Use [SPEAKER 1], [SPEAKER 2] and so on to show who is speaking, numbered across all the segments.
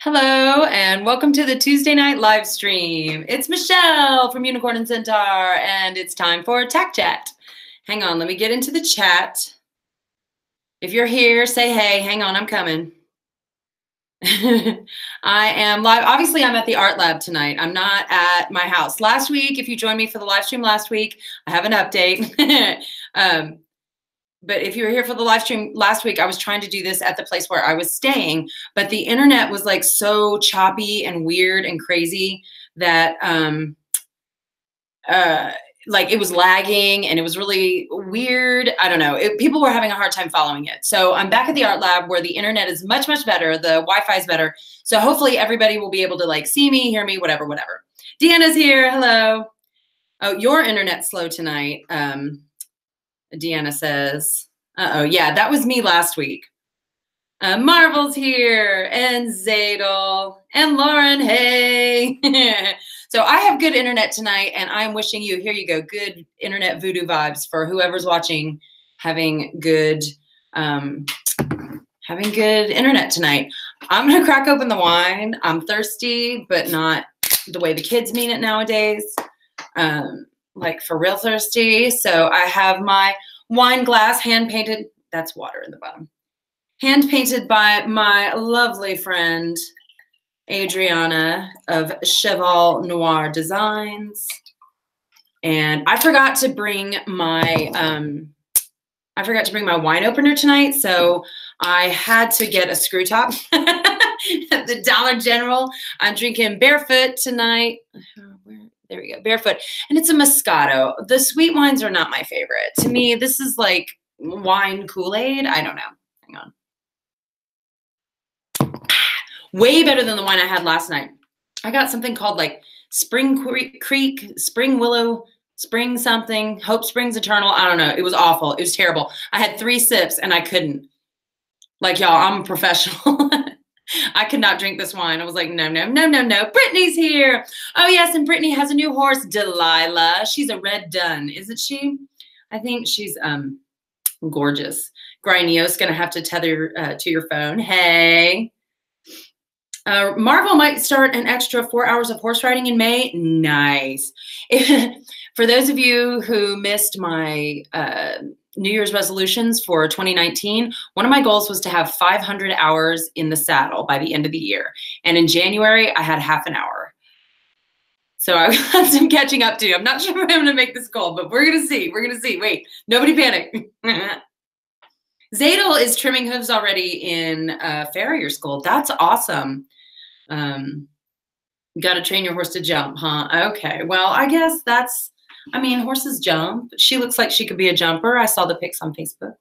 [SPEAKER 1] Hello, and welcome to the Tuesday night live stream. It's Michelle from Unicorn Centaur, and it's time for Tack Chat. Hang on, let me get into the chat. If you're here, say hey. Hang on, I'm coming. I am live. Obviously, I'm at the art lab tonight. I'm not at my house. Last week, if you joined me for the live stream last week, I have an update. But if you were here for the live stream last week, I was trying to do this at the place where I was staying, but the internet was like so choppy and weird and crazy that like it was lagging and it was really weird. I don't know. People were having a hard time following it. So I'm back at the art lab where the internet is much, much better. The Wi-Fi is better. So hopefully everybody will be able to like see me, hear me, whatever, whatever. Deanna's here. Hello. Oh, your internet's slow tonight. Deanna says, uh-oh, yeah, that was me last week. Marvel's here, and Zadel, and Lauren, hey. So I have good internet tonight, and I'm wishing you, here you go, good internet voodoo vibes for whoever's watching, having good internet tonight. I'm gonna crack open the wine. I'm thirsty, but not the way the kids mean it nowadays. Like for real thirsty. So I have my wine glass hand painted. That's water in the bottom. Hand painted by my lovely friend, Adriana of Cheval Noir Designs. And I forgot to bring my, wine opener tonight. So I had to get a screw top at the Dollar General. I'm drinking Barefoot tonight. There we go, Barefoot. And it's a Moscato. The sweet wines are not my favorite. To me, this is like wine Kool-Aid. I don't know. Hang on. Way better than the wine I had last night. I got something called like Spring Creek, Spring Willow, Spring something, Hope Springs Eternal. I don't know. It was awful. It was terrible. I had 3 sips and I couldn't. Like, y'all, I'm a professional. I could not drink this wine. I was like, no, no, no, no, no. Brittany's here. Oh, yes, and Brittany has a new horse, Delilah. She's a red dun, isn't she? I think she's gorgeous. Grinio's going to have to tether to your phone. Hey. Marvel might start an extra 4 hours of horse riding in May. Nice. For those of you who missed my New Year's resolutions for 2019, one of my goals was to have 500 hours in the saddle by the end of the year. And in January, I had half an hour. So I got some catching up to. I'm not sure if I'm going to make this goal, but we're going to see. We're going to see. Wait, nobody panic. Zadel is trimming hooves already in farrier school. That's awesome. Got to train your horse to jump, huh? Okay. Well, I guess that's, I mean, horses jump. She looks like she could be a jumper. I saw the pics on Facebook.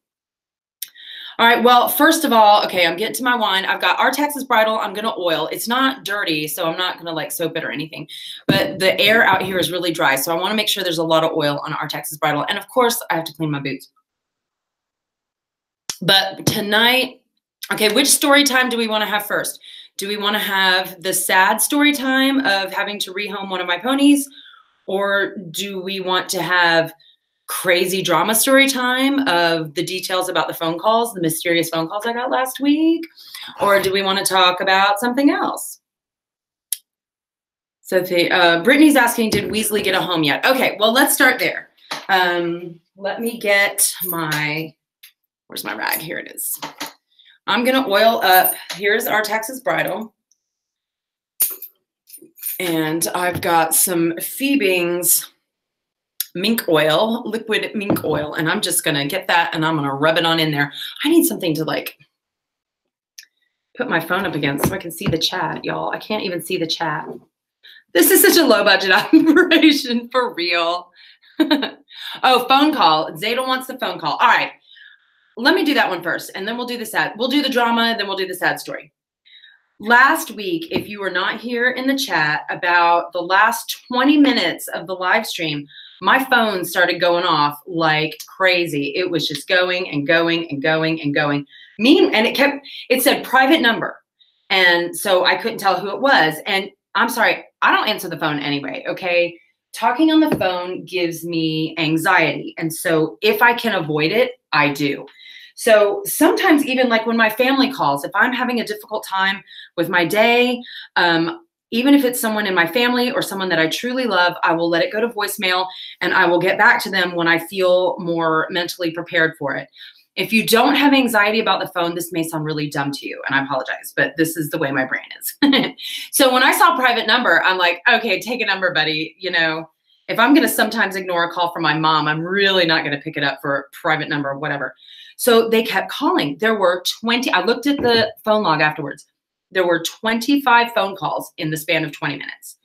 [SPEAKER 1] All right. Well, first of all, okay, I'm getting to my wine. I've got our Texas bridle. I'm going to oil. It's not dirty, so I'm not going to like soap it or anything. But the air out here is really dry, so I want to make sure there's a lot of oil on our Texas bridle. And of course, I have to clean my boots. But tonight, okay, which story time do we want to have first? Do we want to have the sad story time of having to rehome one of my ponies? Or do we want to have crazy drama story time of the details about the phone calls, the mysterious phone calls I got last week? Or do we want to talk about something else? So Brittany's asking, did Weasley get a home yet? Okay, well, let's start there. Let me get my, where's my rag? Here it is. I'm going to oil up. Here's our Texas bridle. And I've got some Phoebing's mink oil, liquid mink oil, and I'm just going to get that and I'm going to rub it on in there. I need something to like put my phone up against so I can see the chat, y'all. I can't even see the chat. This is such a low budget operation for real. Oh, phone call. Zadel wants the phone call. All right. Let me do that one first, and then we'll do the sad. We'll do the drama, then we'll do the sad story. Last week, if you were not here in the chat, about the last 20 minutes of the live stream, my phone started going off like crazy. It was just going and going and going and going. And it said private number. And so I couldn't tell who it was. And I'm sorry, I don't answer the phone anyway, okay? Talking on the phone gives me anxiety. And so if I can avoid it, I do. So sometimes even like when my family calls, if I'm having a difficult time with my day, even if it's someone in my family or someone that I truly love, I will let it go to voicemail and I will get back to them when I feel more mentally prepared for it. If you don't have anxiety about the phone, this may sound really dumb to you, and I apologize, but this is the way my brain is. So when I saw private number, I'm like, okay, take a number, buddy. You know, if I'm going to sometimes ignore a call from my mom, I'm really not going to pick it up for a private number or whatever. So they kept calling. There were 20. I looked at the phone log afterwards. There were 25 phone calls in the span of 20 minutes.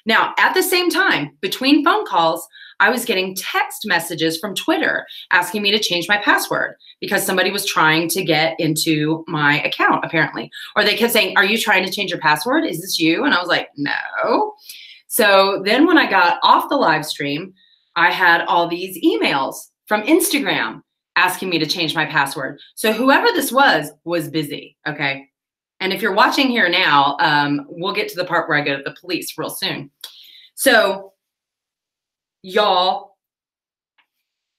[SPEAKER 1] Now, at the same time, between phone calls, I was getting text messages from Twitter asking me to change my password because somebody was trying to get into my account, apparently. Or they kept saying, are you trying to change your password? Is this you? And I was like, no. So then when I got off the live stream, I had all these emails from Instagram asking me to change my password. So whoever this was busy, okay? And if you're watching here now, we'll get to the part where I go to the police real soon. So y'all,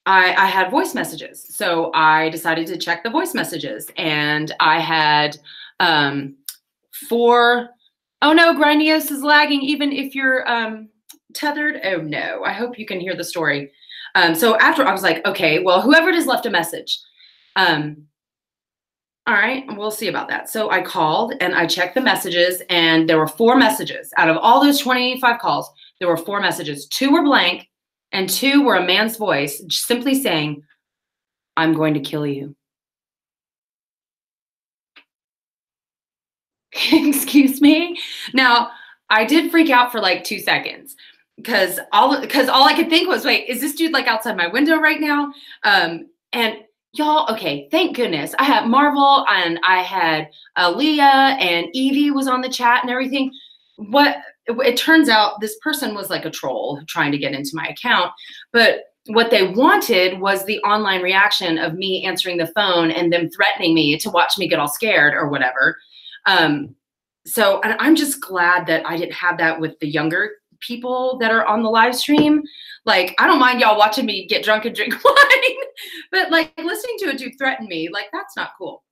[SPEAKER 1] I had voice messages. So I decided to check the voice messages and I had 4, oh no, Grandiose is lagging even if you're tethered. Oh no, I hope you can hear the story. So after I was like, okay, well, whoever it is left a message. All right, we'll see about that. So I called and I checked the messages and there were 4 messages. Out of all those 25 calls, there were 4 messages. 2 were blank and 2 were a man's voice simply saying, I'm going to kill you. Excuse me? Now, I did freak out for like 2 seconds because all I could think was, wait, is this dude like outside my window right now? And y'all, okay, thank goodness. I had Marvel and I had Aaliyah and Evie was on the chat and everything. It turns out this person was like a troll trying to get into my account, but what they wanted was the online reaction of me answering the phone and them threatening me to watch me get all scared or whatever. So and I'm just glad that I didn't have that with the younger people that are on the live stream. Like, I don't mind y'all watching me get drunk and drink wine, but like listening to a dude threaten me, like that's not cool.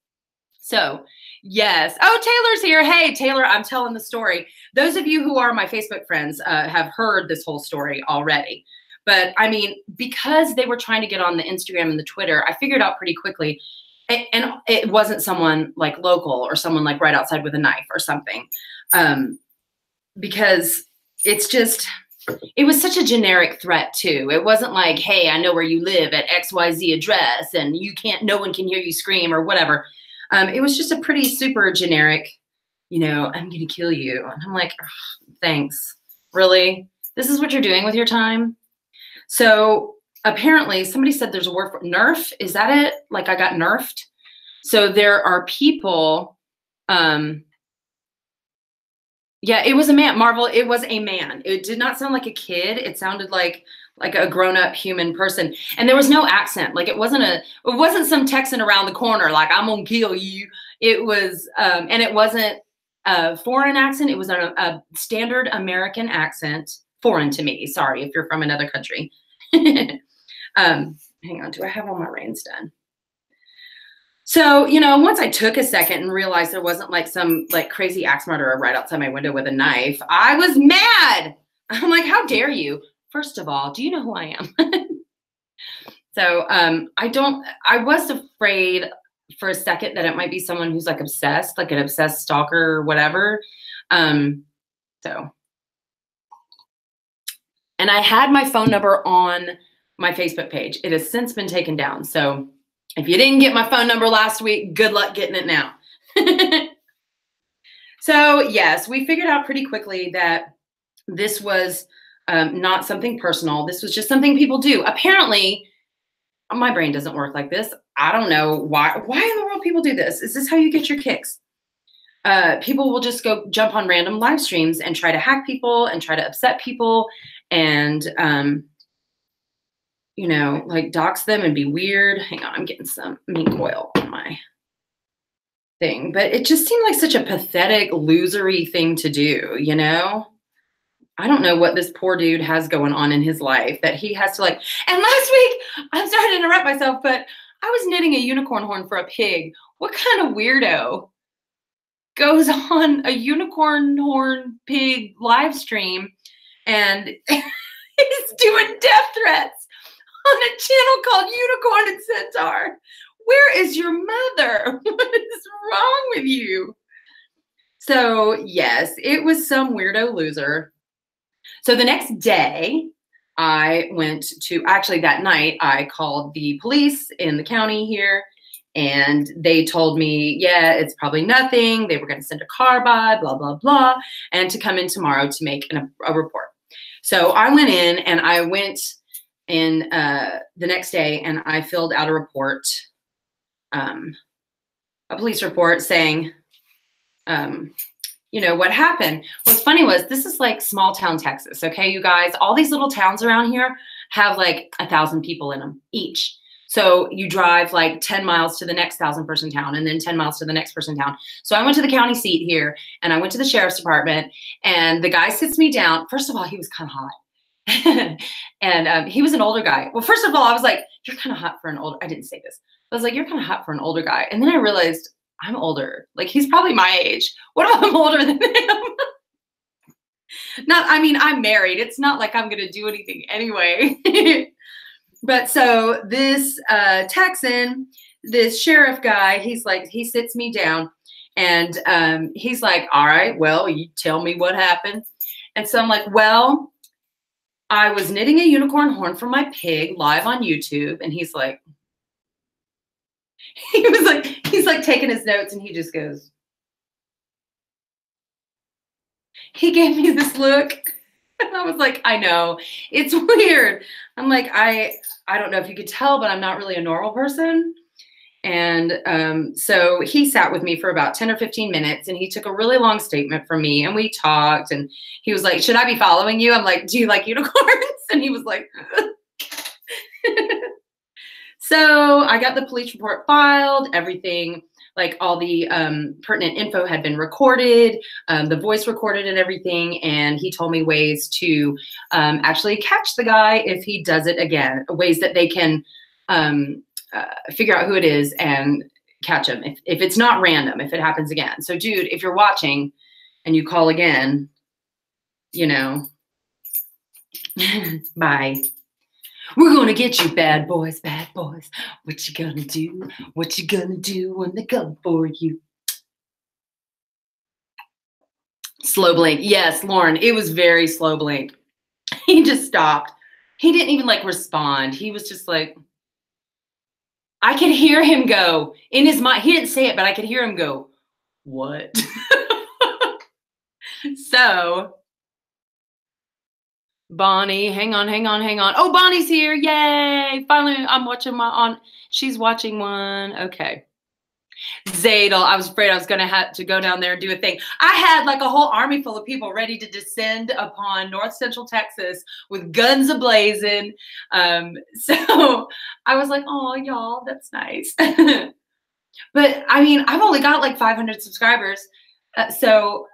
[SPEAKER 1] So yes. Oh, Taylor's here. Hey, Taylor, I'm telling the story. Those of you who are my Facebook friends have heard this whole story already. But I mean, because they were trying to get on the Instagram and the Twitter, I figured out pretty quickly, and it wasn't someone like local or someone like right outside with a knife or something. Because it's just, it was such a generic threat too. It wasn't like, hey, I know where you live at XYZ address and no one can hear you scream or whatever. It was just a pretty super generic, you know, I'm going to kill you. And I'm like, thanks. Really? This is what you're doing with your time? So apparently somebody said there's a word for nerf. Is that it? Like I got nerfed? So there are people, yeah, it was a man. Marvel, it was a man. It did not sound like a kid. It sounded like a grown-up human person. And there was no accent. Like it wasn't some Texan around the corner like I'm gonna kill you. It was and it wasn't a foreign accent. It was a standard American accent. Foreign to me. Sorry if you're from another country. Hang on, do I have all my reins done? So, you know, once I took a second and realized there wasn't like some like crazy axe murderer right outside my window with a knife, I was mad. I'm like, how dare you? First of all, do you know who I am? So I was afraid for a second that it might be someone who's like obsessed, like an obsessed stalker or whatever. And I had my phone number on my Facebook page. It has since been taken down. So if you didn't get my phone number last week, good luck getting it now. So yes, we figured out pretty quickly that this was not something personal. This was just something people do. Apparently, my brain doesn't work like this. I don't know why in the world people do this. Is this how you get your kicks? People will just go jump on random live streams and try to hack people and try to upset people and, you know, like dox them and be weird. Hang on, I'm getting some mink oil on my thing. But it just seemed like such a pathetic, losery thing to do, you know? I don't know what this poor dude has going on in his life that he has to like, and last week, I'm sorry to interrupt myself, but I was knitting a unicorn horn for a pig. What kind of weirdo goes on a unicorn horn pig live stream and is doing death threats on a channel called Unicorn and Centaur? Where is your mother? What is wrong with you? So yes, it was some weirdo loser. So the next day, I went to, actually that night, I called the police in the county here, and they told me, yeah, it's probably nothing. They were going to send a car by, blah, blah, blah, and to come in tomorrow to make a report. So I went in, and I went in the next day, and I filled out a report, a police report saying, you know, what happened. What's funny was, this is like small town Texas. Okay, you guys, all these little towns around here have like 1,000 people in them each. So you drive like 10 miles to the next 1,000-person town, and then 10 miles to the next person town. So I went to the county seat here, and I went to the sheriff's department, and the guy sits me down. First of all, he was kind of hot. And he was an older guy. Well, first of all, I was like, you're kind of hot for an older, I didn't say this. I was like, you're kind of hot for an older guy. And then I realized, I'm older. Like, he's probably my age. What if I'm older than him? Not, I mean, I'm married. It's not like I'm going to do anything anyway. But so this Texan, this sheriff guy, he's like, he sits me down, and he's like, all right, well, you tell me what happened. And so I'm like, well, I was knitting a unicorn horn for my pig live on YouTube. And he's like, he's like taking his notes, and he just goes, he gave me this look, and I was like, I know, it's weird. I'm like, I don't know if you could tell, but I'm not really a normal person. And so he sat with me for about 10 or 15 minutes, and he took a really long statement from me, and we talked, and he was like, should I be following you? I'm like, do you like unicorns? And he was like, so I got the police report filed, everything, like all the pertinent info had been recorded, the voice recorded and everything. And he told me ways to actually catch the guy if he does it again, ways that they can figure out who it is and catch him if it's not random, if it happens again. So dude, if you're watching and you call again, you know, bye. We're going to get you, bad boys, bad boys. What you gonna do? What you gonna do when they come for you? Slow blink. Yes, Lauren, it was very slow blink. He just stopped. He didn't even like respond. He was just like, I could hear him go in his mind. He didn't say it, but I could hear him go, what? So Bonnie, hang on. Oh, Bonnie's here. Yay. Finally, I'm watching she's watching one. Okay. Zadel, I was afraid I was going to have to go down there and do a thing. I had like a whole army full of people ready to descend upon North Central Texas with guns ablazing. So I was like, oh, y'all, that's nice. But I mean, I've only got like 500 subscribers. So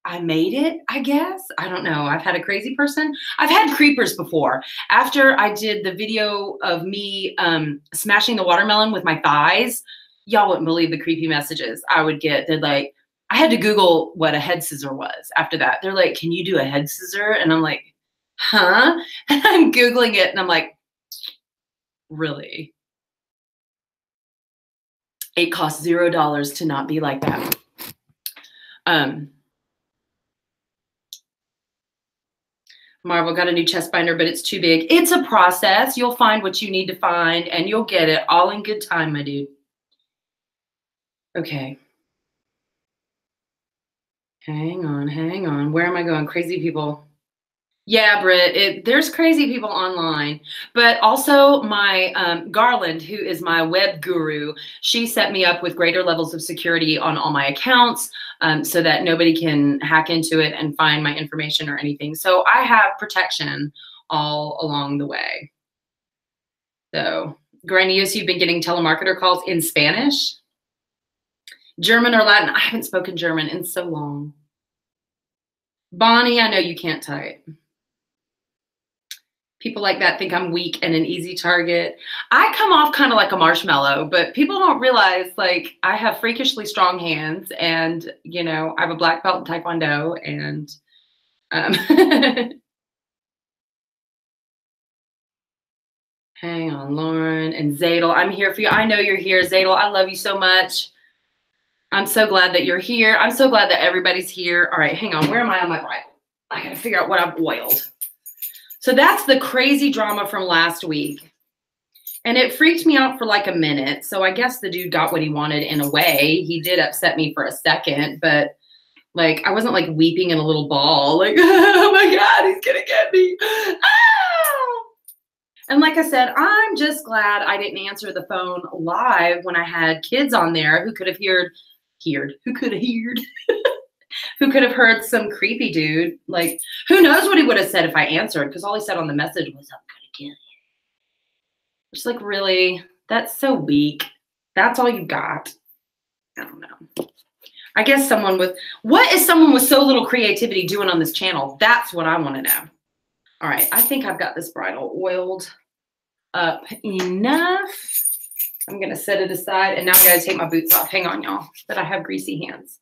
[SPEAKER 1] I made it, I guess. I don't know. I've had a crazy person. I've had creepers before. After I did the video of me smashing the watermelon with my thighs, y'all wouldn't believe the creepy messages I would get. They're like, I had to Google what a head scissor was after that. They're like, can you do a head scissor? And I'm like, huh? And I'm Googling it, and I'm like, really? It costs $0 to not be like that. Marvel got a new chest binder, but it's too big. It's a process. You'll find what you need to find, and you'll get it all in good time, my dude. Okay. Hang on. Where am I going? Crazy people. Yeah, Britt, there's crazy people online, but also my Garland, who is my web guru, she set me up with greater levels of security on all my accounts so that nobody can hack into it and find my information or anything. So I have protection all along the way. So, Grandiose, you've been getting telemarketer calls in Spanish, German or Latin. I haven't spoken German in so long. Bonnie, I know you can't type. People like that think I'm weak and an easy target. I come off kind of like a marshmallow, but people don't realize like I have freakishly strong hands and, you know, I have a black belt in Taekwondo and hang on, Lauren and Zadel. I'm here for you. I know you're here, Zadel. I love you so much. I'm so glad that you're here. I'm so glad that everybody's here. All right, hang on. Where am I on my Bible? I got to figure out what I've oiled. So that's the crazy drama from last week. And it freaked me out for like a minute. So I guess the dude got what he wanted in a way. He did upset me for a second, but like I wasn't like weeping in a little ball. Like, oh my God, he's going to get me. Ah! And like I said, I'm just glad I didn't answer the phone live when I had kids on there who could have who could have heard some creepy dude. Like, who knows what he would have said if I answered, because all he said on the message was, I'm going to kill you. It's like, really? That's so weak. That's all you got? I don't know. I guess what is someone with so little creativity doing on this channel? That's what I want to know. All right, I think I've got this bridle oiled up enough. I'm going to set it aside, and now I got to take my boots off. Hang on, y'all, but I have greasy hands.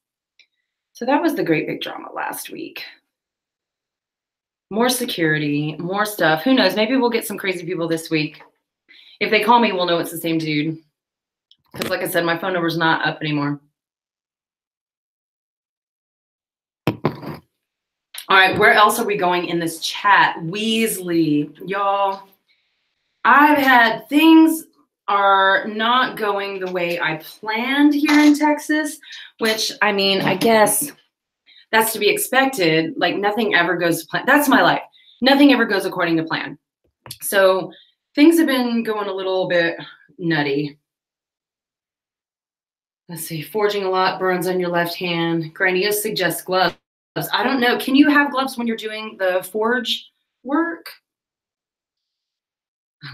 [SPEAKER 1] So that was the great big drama last week. More security, more stuff. Who knows? Maybe we'll get some crazy people this week. If they call me, we'll know it's the same dude. Because like I said, my phone number's not up anymore. All right, where else are we going in this chat? Weasley, y'all. I've had things are not going the way I planned here in Texas, which, I mean, I guess that's to be expected. Like, nothing ever goes to plan. That's my life. Nothing ever goes according to plan. So things have been going a little bit nutty. Let's see, forging a lot, burns on your left hand. Grandiose suggests gloves. I don't know. Can you have gloves when you're doing the forge work?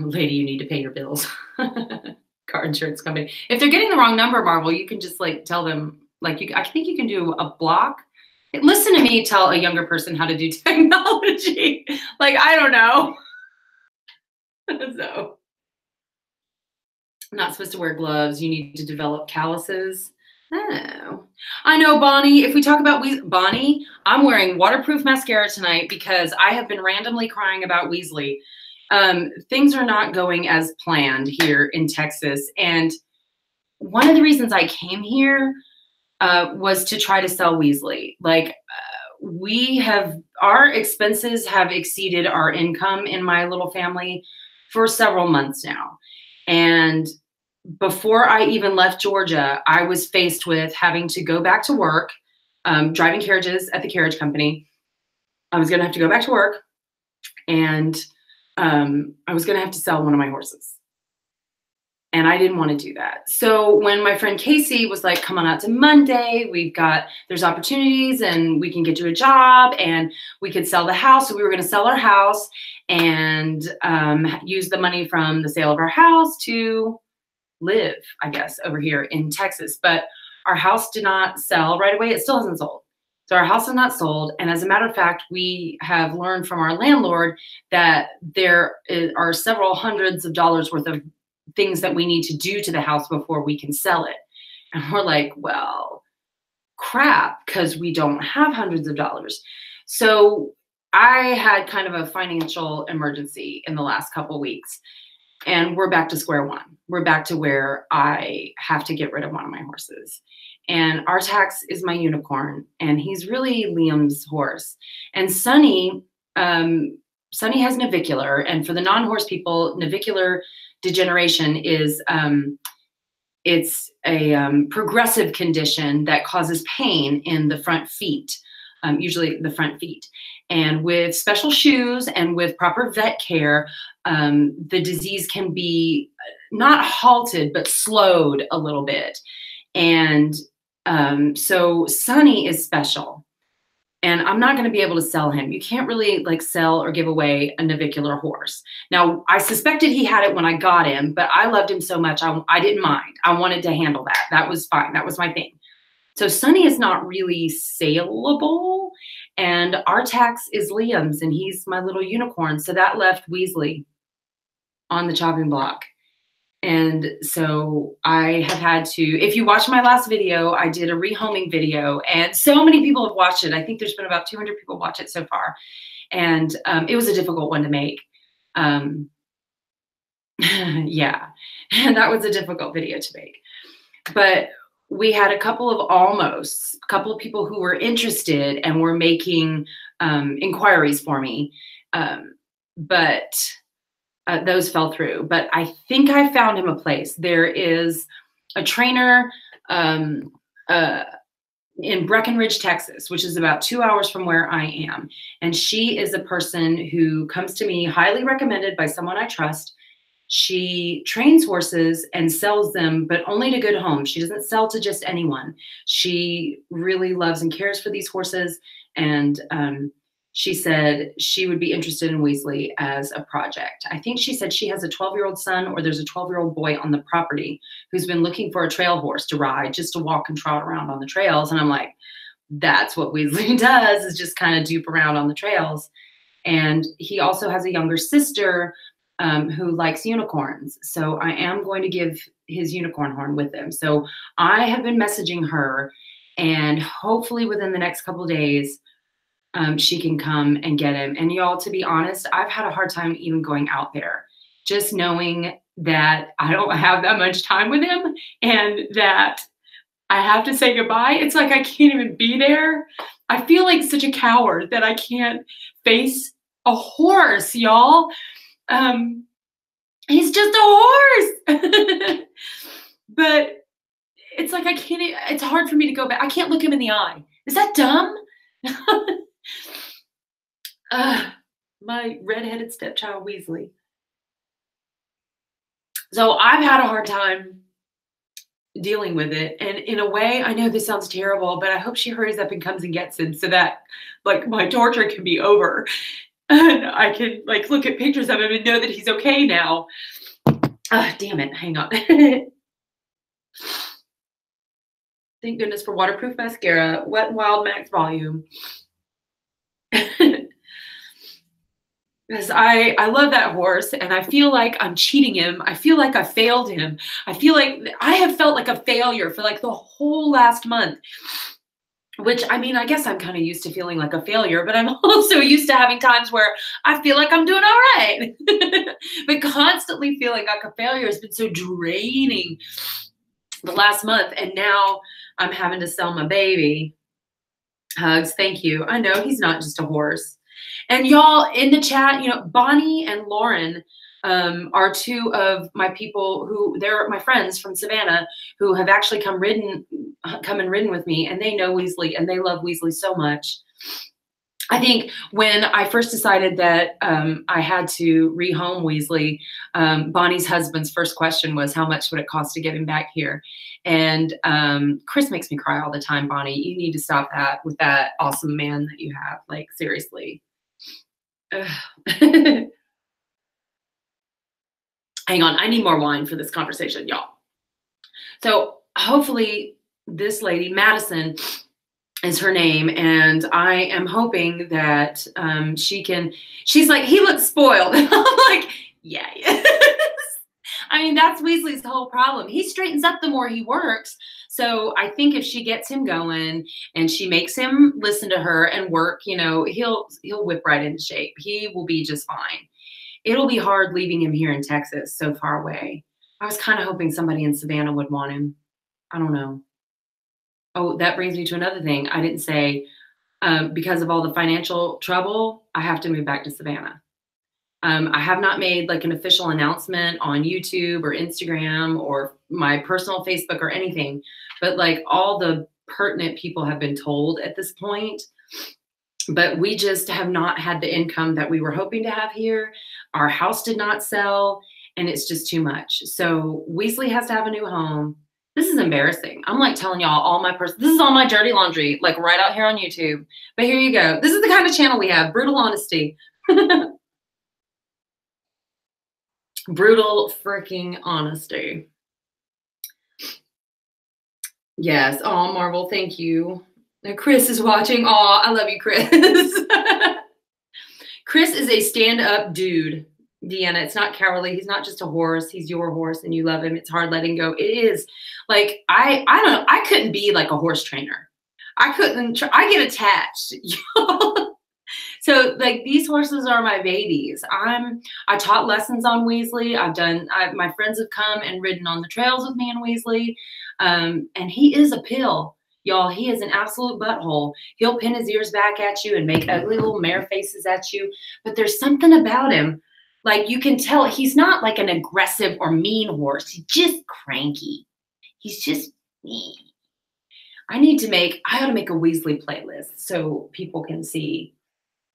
[SPEAKER 1] Lady, you need to pay your bills. Car insurance company. If they're getting the wrong number, Marvel, you can just like tell them, like, I think you can do a block. Listen to me tell a younger person how to do technology. Like, I don't know. So I'm not supposed to wear gloves. You need to develop calluses. Oh, I know, Bonnie. If we talk about Bonnie, I'm wearing waterproof mascara tonight because I have been randomly crying about Weasley. Things are not going as planned here in Texas. And one of the reasons I came here was to try to sell Weasley. Like, our expenses have exceeded our income in my little family for several months now. And before I even left Georgia, I was faced with having to go back to work, driving carriages at the carriage company. I was going to have to go back to work, and I was going to have to sell one of my horses. And I didn't want to do that. So when my friend Casey was like, come on out to Monday, there's opportunities and we can get you a job and we could sell the house. So we were going to sell our house and use the money from the sale of our house to live, I guess, over here in Texas. But our house did not sell right away. It still hasn't sold. So our house is not sold. And as a matter of fact, we have learned from our landlord that there are several hundreds of dollars worth of things that we need to do to the house before we can sell it. And we're like, well, crap, because we don't have hundreds of dollars. So I had kind of a financial emergency in the last couple of weeks. And we're back to square one. We're back to where I have to get rid of one of my horses. And our Tax is my unicorn, and he's really Liam's horse. And Sunny has navicular, and for the non-horse people, navicular degeneration is it's a progressive condition that causes pain in the front feet, usually the front feet. And with special shoes and with proper vet care, the disease can be not halted, but slowed a little bit. And so Sunny is special. And I'm not going to be able to sell him. You can't really like sell or give away a navicular horse. Now, I suspected he had it when I got him, but I loved him so much, I didn't mind. I wanted to handle that. That was fine. That was my thing. So Sunny is not really saleable. And our tax is Liam's, and he's my little unicorn. So that left Weasley on the chopping block. And so I have had to, if you watch my last video, I did a rehoming video, and so many people have watched it. I think there's been about 200 people watch it so far. And it was a difficult one to make. Yeah, and that was a difficult video to make. But we had a couple of people who were interested and were making inquiries for me. But those fell through. But I think I found him a place. There is a trainer in Breckenridge, Texas, which is about 2 hours from where I am. And she is a person who comes to me, highly recommended by someone I trust. She trains horses and sells them, but only to good homes. She doesn't sell to just anyone. She really loves and cares for these horses. And she said she would be interested in Weasley as a project. I think she said she has a 12-year-old son, or there's a 12-year-old boy on the property who's been looking for a trail horse to ride, just to walk and trot around on the trails. And I'm like, that's what Weasley does, is just kind of dupe around on the trails. And he also has a younger sister who likes unicorns. So I am going to give his unicorn horn with him. So I have been messaging her, and hopefully within the next couple of days, she can come and get him. And y'all, to be honest, I've had a hard time even going out there, just knowing that I don't have that much time with him and that I have to say goodbye. It's like I can't even be there. I feel like such a coward that I can't face a horse, y'all. He's just a horse. But it's like I can't, it's hard for me to go back. I can't look him in the eye. Is that dumb? My redheaded stepchild Weasley. So I've had a hard time dealing with it. And in a way, I know this sounds terrible, but I hope she hurries up and comes and gets him so that like my torture can be over. And I can like look at pictures of him and know that he's okay now. Damn it. Hang on. Thank goodness for waterproof mascara, Wet n Wild Max Volume. Because I love that horse, and I feel like I'm cheating him. I feel like I failed him. I feel like I have felt like a failure for like the whole last month, which, I mean, I guess I'm kind of used to feeling like a failure, but I'm also used to having times where I feel like I'm doing all right. But constantly feeling like a failure has been so draining the last month, and now I'm having to sell my baby. Hugs, thank you. I know he's not just a horse. And y'all in the chat, you know, Bonnie and Lauren are two of my people who, they're my friends from Savannah who have actually come and ridden with me, and they know Weasley and they love Weasley so much. I think when I first decided that I had to rehome Weasley, Bonnie's husband's first question was, how much would it cost to get him back here? And Chris makes me cry all the time, Bonnie. You need to stop that with that awesome man that you have. Like, seriously. Hang on. I need more wine for this conversation, y'all. So hopefully this lady, Madison, is her name, and I am hoping that she's like, he looks spoiled. I'm like, yeah, yes. I mean, that's Weasley's whole problem. He straightens up the more he works. So I think if she gets him going and she makes him listen to her and work, you know, he'll whip right into shape. He will be just fine. It'll be hard leaving him here in Texas so far away. I was kind of hoping somebody in Savannah would want him. I don't know. Oh, that brings me to another thing. I didn't say, because of all the financial trouble, I have to move back to Savannah. I have not made like an official announcement on YouTube or Instagram or my personal Facebook or anything, but like all the pertinent people have been told at this point. But we just have not had the income that we were hoping to have here. Our house did not sell, and it's just too much. So Weasley has to have a new home. This is embarrassing. I'm like telling y'all all my this is all my dirty laundry, like right out here on YouTube. But here you go. This is the kind of channel we have. Brutal honesty. Brutal freaking honesty. Yes. Oh, Marvel, thank you. Chris is watching. Oh, I love you, Chris. Chris is a stand-up dude, Deanna. It's not cowardly. He's not just a horse. He's your horse and you love him. It's hard letting go. It is. Like, I don't know. I couldn't be like a horse trainer. I couldn't. I get attached. So like these horses are my babies. I taught lessons on Weasley. My friends have come and ridden on the trails with me and Weasley. And he is a pill, y'all. He is an absolute butthole. He'll pin his ears back at you and make ugly little mare faces at you. But there's something about him. Like you can tell he's not like an aggressive or mean horse. He's just cranky. He's just mean. I ought to make a Weasley playlist so people can see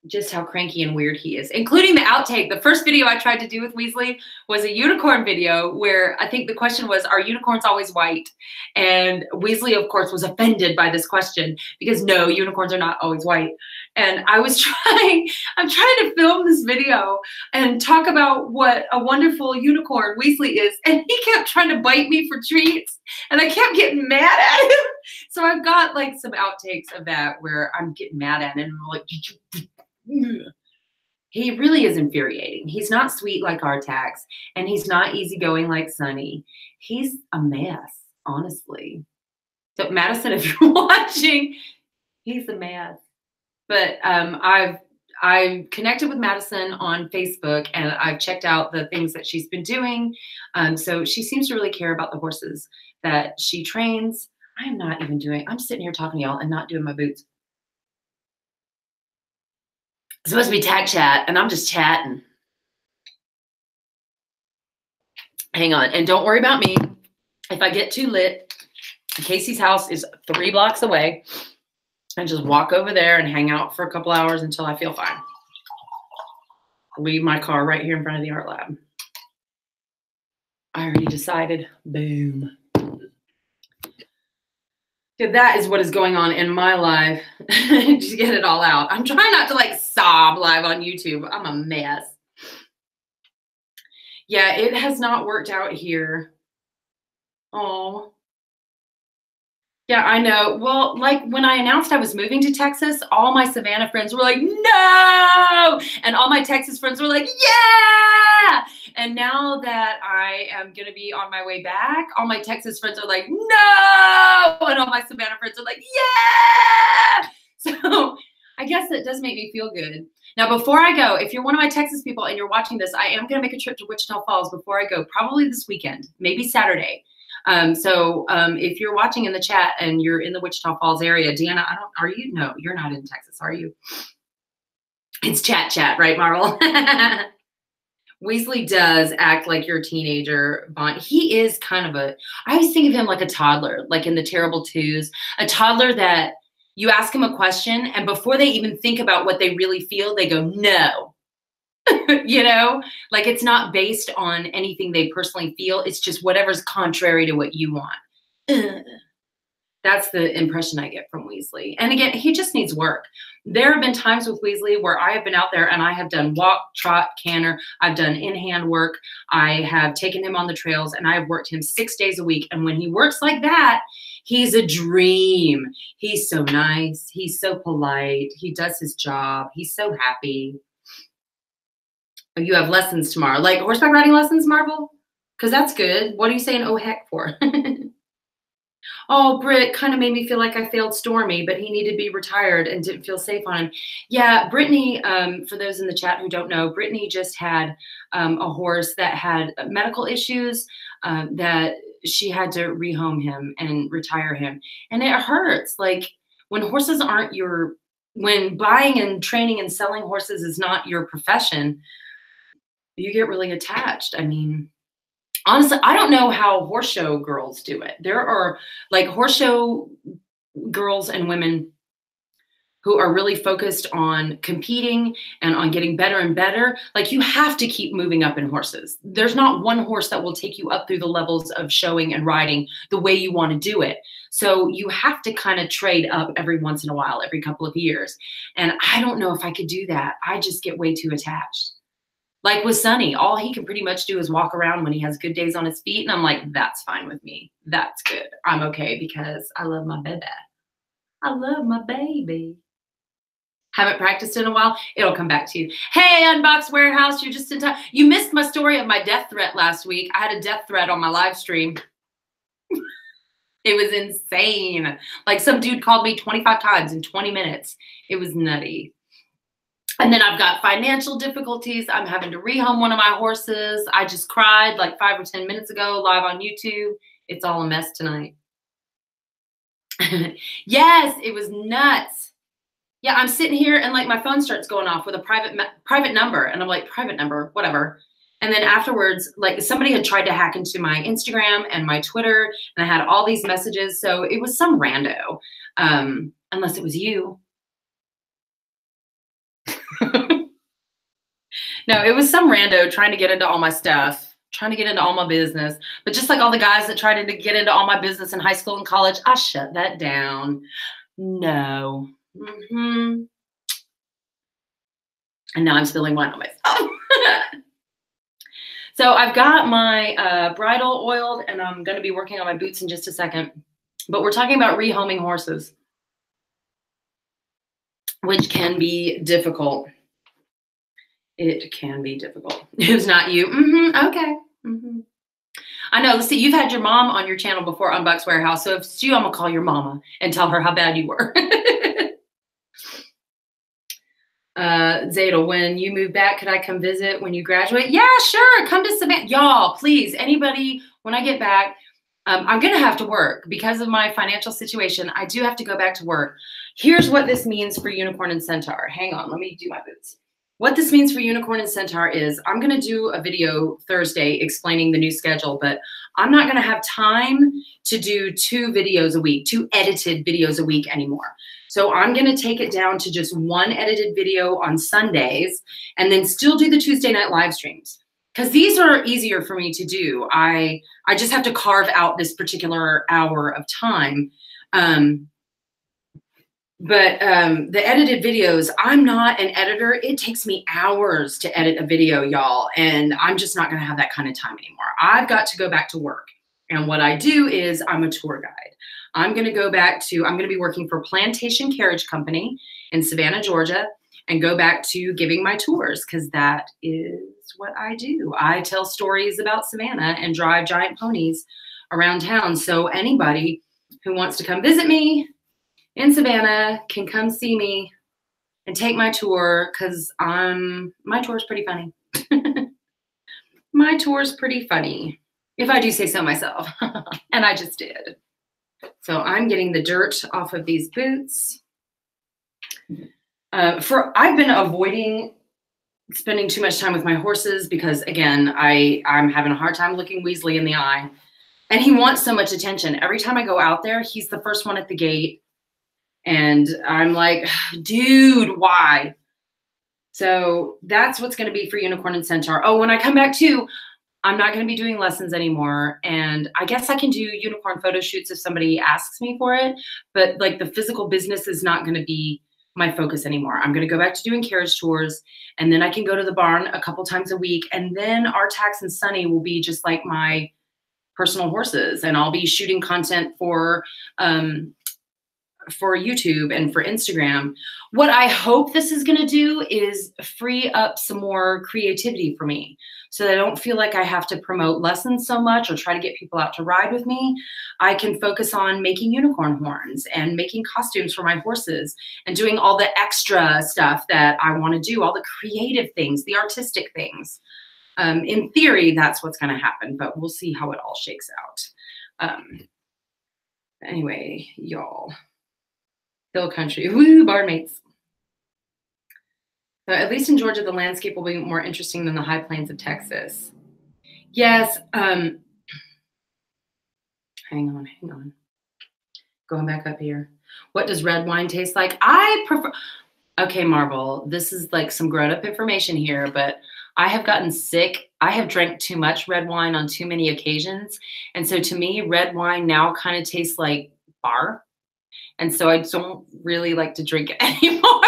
[SPEAKER 1] just how cranky and weird he is, including the outtake. The first video I tried to do with Weasley was a unicorn video where I think the question was, are unicorns always white? And Weasley, of course, was offended by this question because no, unicorns are not always white. And I'm trying to film this video and talk about what a wonderful unicorn Weasley is. And he kept trying to bite me for treats and I kept getting mad at him. So I've got like some outtakes of that where I'm getting mad at him and I'm like, he really is infuriating. He's not sweet like our Tax, and he's not easygoing like Sunny. He's a mess, honestly. So Madison, if you're watching, he's a mess. But I've connected with Madison on Facebook, and I've checked out the things that she's been doing. So she seems to really care about the horses that she trains. I'm sitting here talking to y'all and not doing my boots. It's supposed to be Tack Chat, and I'm just chatting. Hang on, and don't worry about me. If I get too lit, Casey's house is 3 blocks away. And just walk over there and hang out for a couple hours until I feel fine. Leave my car right here in front of the art lab. I already decided. Boom. That is what is going on in my life. Just get it all out. I'm trying not to like sob live on YouTube. I'm a mess. Yeah, it has not worked out here. Oh. Yeah, I know. Well, like when I announced I was moving to Texas, all my Savannah friends were like, no! And all my Texas friends were like, yeah! And now that I am going to be on my way back, all my Texas friends are like, no! And all my Savannah friends are like, yeah! So I guess that does make me feel good. Now, before I go, if you're one of my Texas people and you're watching this, I am going to make a trip to Wichita Falls before I go, probably this weekend, maybe Saturday. So if you're watching in the chat and you're in the Wichita Falls area, Deanna, are you? No, you're not in Texas, are you? It's Chat, right, Marvel? Weasley does act like your teenager, Bond. He is kind of I always think of him like a toddler, like in the Terrible Twos, a toddler that you ask him a question and before they even think about what they really feel, they go, no. You know, like it's not based on anything they personally feel. It's just whatever's contrary to what you want. That's the impression I get from Weasley. And again, he just needs work. There have been times with Weasley where I have been out there and I have done walk, trot, canter. I've done in-hand work. I have taken him on the trails and I've worked him 6 days a week. And when he works like that, he's a dream. He's so nice. He's so polite. He does his job. He's so happy. You have lessons tomorrow, like horseback riding lessons, Marvel? Because that's good. What are you saying, oh, heck, for? Oh, Britt kind of made me feel like I failed Stormy, but he needed to be retired and didn't feel safe on him. Yeah, Brittany, for those in the chat who don't know, Brittany just had a horse that had medical issues that she had to rehome him and retire him. And it hurts. Like when horses aren't when buying and training and selling horses is not your profession, you get really attached. I mean, honestly, I don't know how horse show girls do it. There are like horse show girls and women who are really focused on competing and on getting better and better. Like you have to keep moving up in horses. There's not one horse that will take you up through the levels of showing and riding the way you want to do it. So you have to kind of trade up every once in a while, every couple of years. And I don't know if I could do that. I just get way too attached. Like with Sunny, all he can pretty much do is walk around when he has good days on his feet. And I'm like, that's fine with me. That's good. I'm okay because I love my baby. I love my baby. Haven't practiced in a while. It'll come back to you. Hey, Unbox Warehouse, you're just in time. You missed my story of my death threat last week. I had a death threat on my live stream. It was insane. Like some dude called me 25 times in 20 minutes. It was nutty. And then I've got financial difficulties. I'm having to rehome one of my horses. I just cried like 5 or 10 minutes ago live on YouTube. It's all a mess tonight. Yes, it was nuts. Yeah, I'm sitting here and like my phone starts going off with a private number. And I'm like, private number, whatever. And then afterwards, like somebody had tried to hack into my Instagram and my Twitter, and I had all these messages. So it was some rando, unless it was you. No, it was some rando trying to get into all my stuff, trying to get into all my business. But just like all the guys that tried to get into all my business in high school and college, I shut that down. No. And now I'm spilling wine on myself. So I've got my bridle oiled, and I'm going to be working on my boots in just a second. But we're talking about rehoming horses, which can be difficult. It can be difficult. It's not you. Okay. I know. Let's see. You've had your mom on your channel before, Unbox Warehouse. So if it's you, I'm going to call your mama and tell her how bad you were. Zadel, when you move back, could I come visit when you graduate? Yeah, sure. Come to Savannah. Y'all, please, anybody, when I get back, I'm going to have to work because of my financial situation. I do have to go back to work. Here's what this means for Unicorn and Centaur. Hang on. Let me do my boots. What this means for Unicorn and Centaur is I'm going to do a video Thursday explaining the new schedule, but I'm not going to have time to do 2 videos a week, 2 edited videos a week anymore. So I'm going to take it down to just 1 edited video on Sundays and then still do the Tuesday night live streams, because these are easier for me to do. I just have to carve out this particular hour of time. But the edited videos, I'm not an editor. It takes me hours to edit a video, y'all. And I'm just not going to have that kind of time anymore. I've got to go back to work. And what I do is I'm a tour guide. I'm going to be working for Plantation Carriage Company in Savannah, Georgia, and go back to giving my tours, because that is what I do. I tell stories about Savannah and drive giant ponies around town. So anybody who wants to come visit me in Savannah can come see me and take my tour, because my tour is pretty funny. My tour is pretty funny, if I do say so myself. And I just did. So I'm getting the dirt off of these boots. I've been avoiding spending too much time with my horses because, again, I'm having a hard time looking Weasley in the eye. And he wants so much attention. Every time I go out there, he's the first one at the gate. And I'm like, dude, why? So that's what's going to be for Unicorn and Centaur. Oh, when I come back too, I'm not going to be doing lessons anymore. And I guess I can do unicorn photo shoots if somebody asks me for it. But like the physical business is not going to be my focus anymore. I'm going to go back to doing carriage tours. And then I can go to the barn a couple times a week. And then our Tax and Sunny will be just like my personal horses. And I'll be shooting content for YouTube and for Instagram. What I hope this is going to do is free up some more creativity for me, so that I don't feel like I have to promote lessons so much or try to get people out to ride with me. I can focus on making unicorn horns and making costumes for my horses and doing all the extra stuff that I want to do, all the creative things, the artistic things. In theory, that's what's going to happen, but we'll see how it all shakes out. Anyway, y'all. Hill country, woo, barn mates. So at least in Georgia, the landscape will be more interesting than the high plains of Texas. Yes. Hang on. Going back up here. What does red wine taste like? I prefer. Okay, Marvel, this is like some grown up information here, but I have gotten sick. I have drank too much red wine on too many occasions. And so to me, red wine now kind of tastes like bar. And so I don't really like to drink it anymore.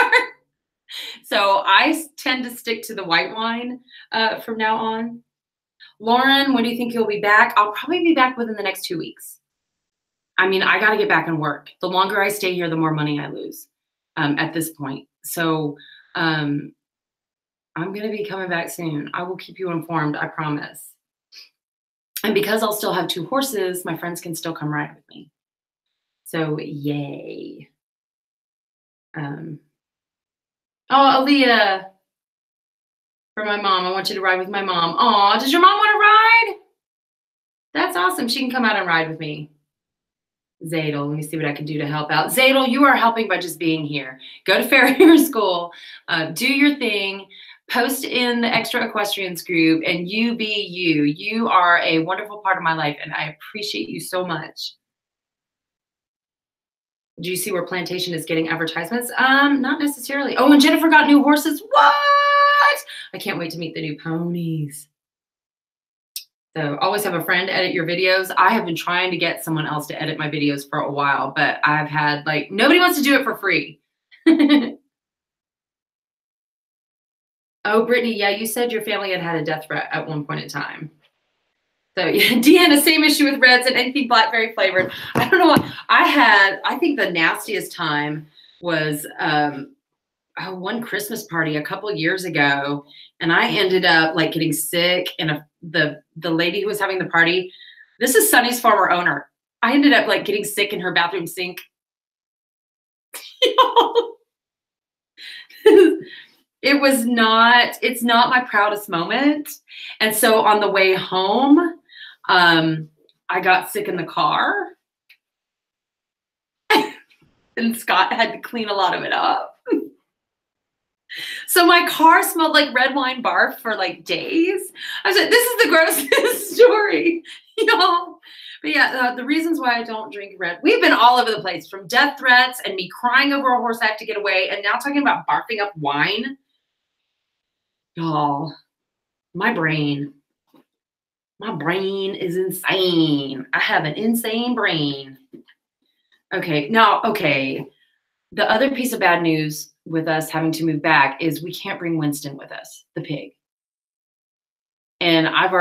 [SPEAKER 1] So I tend to stick to the white wine from now on. Lauren, when do you think you'll be back? I'll probably be back within the next 2 weeks. I mean, I got to get back and work. The longer I stay here, the more money I lose at this point. So I'm going to be coming back soon. I will keep you informed, I promise. And because I'll still have 2 horses, my friends can still come ride with me. So yay. Oh, Aaliyah, for my mom. I want you to ride with my mom. Aw, does your mom want to ride? That's awesome. She can come out and ride with me. Zadel, let me see what I can do to help out. Zadel, you are helping by just being here. Go to farrier school, do your thing, post in the Extra Equestrians group, and you be you. You are a wonderful part of my life, and I appreciate you so much. Do you see where Plantation is getting advertisements? Not necessarily. Oh, and Jennifer got new horses. What? I can't wait to meet the new ponies. So always have a friend edit your videos. I have been trying to get someone else to edit my videos for a while, but I've had like, nobody wants to do it for free. Oh, Brittany, yeah, you said your family had a death threat at one point in time. So yeah, Deanna, same issue with reds and anything blackberry flavored. I don't know what I think the nastiest time was one Christmas party a couple years ago, and I ended up like getting sick, and the lady who was having the party, this is Sunny's former owner. I ended up like getting sick in her bathroom sink. It's not my proudest moment. And so on the way home, I got sick in the car and Scott had to clean a lot of it up. So my car smelled like red wine barf for like days. I was like, this is the grossest story, y'all. But yeah, the reasons why I don't drink red, we've been all over the place, from death threats and me crying over a horse I have to get away, and now talking about barfing up wine. Y'all, my brain is insane. I have an insane brain. Okay, the other piece of bad news with us having to move back is we can't bring Winston with us, the pig. And I've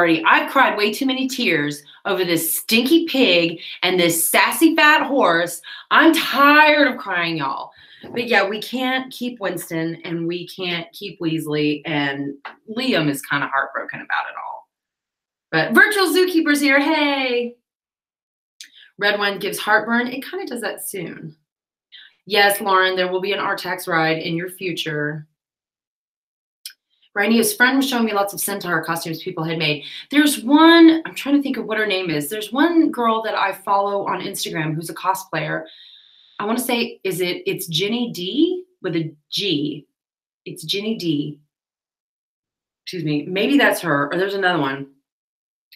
[SPEAKER 1] cried way too many tears over this stinky pig and this sassy fat horse. I'm tired of crying, y'all. But yeah, we can't keep Winston and we can't keep Weasley, and Liam is kind of heartbroken about it all. But virtual zookeeper's here, hey. Red wine gives heartburn. It kind of does that soon. Yes, Lauren, there will be an Artax ride in your future. Rainia's friend was showing me lots of Centaur costumes people had made. There's one, I'm trying to think of what her name is. There's one girl that I follow on Instagram who's a cosplayer. I want to say, it's Ginny D with a G. It's Ginny D. Excuse me. Maybe that's her, or there's another one.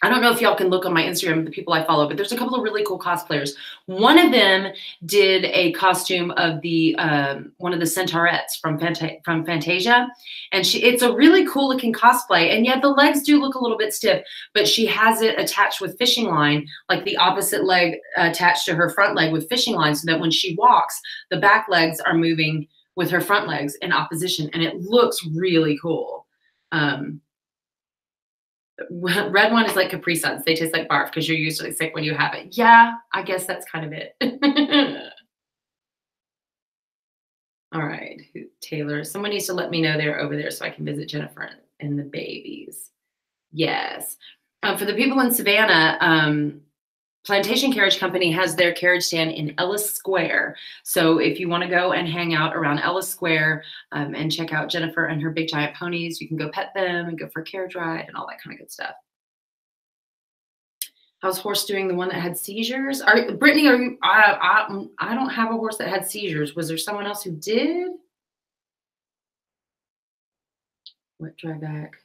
[SPEAKER 1] I don't know if y'all can look on my Instagram, the people I follow, but there's a couple of really cool cosplayers. One of them did a costume of the one of the Centaurettes from Fantasia, and it's a really cool looking cosplay. And yeah, the legs do look a little bit stiff, but she has it attached with fishing line, like the opposite leg attached to her front leg with fishing line, so that when she walks, the back legs are moving with her front legs in opposition, and it looks really cool. Red one is like Capri Suns. They taste like barf because you're usually sick when you have it. Yeah, I guess that's kind of it. All right, Taylor. Someone needs to let me know they're over there so I can visit Jennifer and the babies. Yes. For the people in Savannah, Plantation Carriage Company has their carriage stand in Ellis Square. So if you want to go and hang out around Ellis Square and check out Jennifer and her big giant ponies, you can go pet them and go for a carriage ride and all that kind of good stuff. How's horse doing? The one that had seizures? Brittany, are you? I don't have a horse that had seizures. Was there someone else who did? What dry back?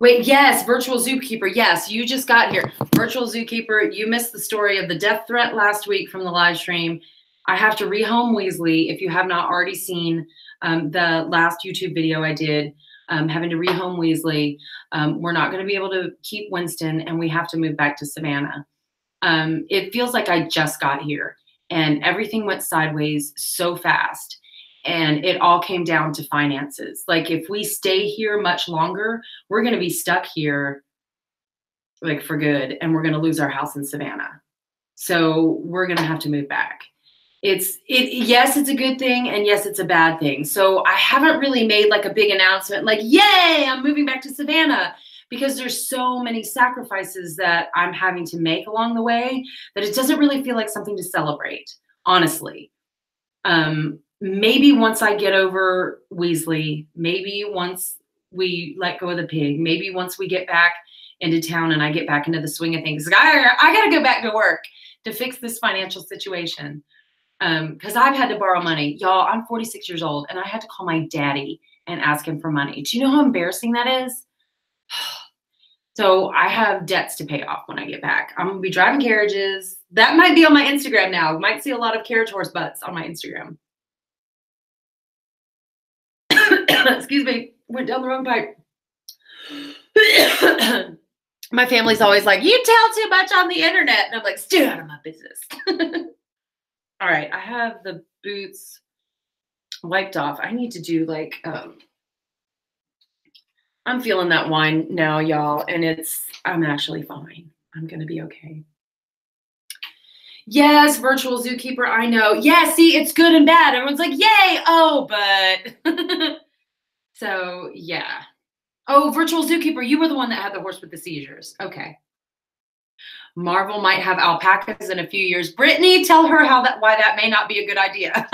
[SPEAKER 1] Wait, yes, virtual zookeeper. Yes, you just got here. Virtual zookeeper, you missed the story of the death threat last week from the live stream. I have to rehome Weasley. If you have not already seen the last YouTube video I did, having to rehome Weasley. We're not going to be able to keep Winston, and we have to move back to Savannah. It feels like I just got here, and everything went sideways so fast. And it all came down to finances. Like if we stay here much longer, we're going to be stuck here like for good. And we're going to lose our house in Savannah. So we're going to have to move back. Yes, it's a good thing, and yes, it's a bad thing. So I haven't really made like a big announcement like, yay, I'm moving back to Savannah, because there's so many sacrifices that I'm having to make along the way that it doesn't really feel like something to celebrate, honestly. Maybe once I get over Weasley, maybe once we let go of the pig, maybe once we get back into town and I get back into the swing of things, I got to go back to work to fix this financial situation. Because I've had to borrow money. Y'all, I'm 46 years old, and I had to call my daddy and ask him for money. Do you know how embarrassing that is? So I have debts to pay off when I get back. I'm going to be driving carriages. That might be on my Instagram now. You might see a lot of carriage horse butts on my Instagram. Excuse me. Went down the wrong pipe. My family's always like, you tell too much on the internet. And I'm like, stay out of my business. All right, I have the boots wiped off. I need to do like, I'm feeling that wine now, y'all, and I'm actually fine. I'm going to be okay. Yes, virtual zookeeper, I know. Yeah, see, it's good and bad. Everyone's like, yay, oh, but. So, yeah. Oh, virtual zookeeper, you were the one that had the horse with the seizures. Okay. Marvel might have alpacas in a few years. Brittany, tell her why that may not be a good idea.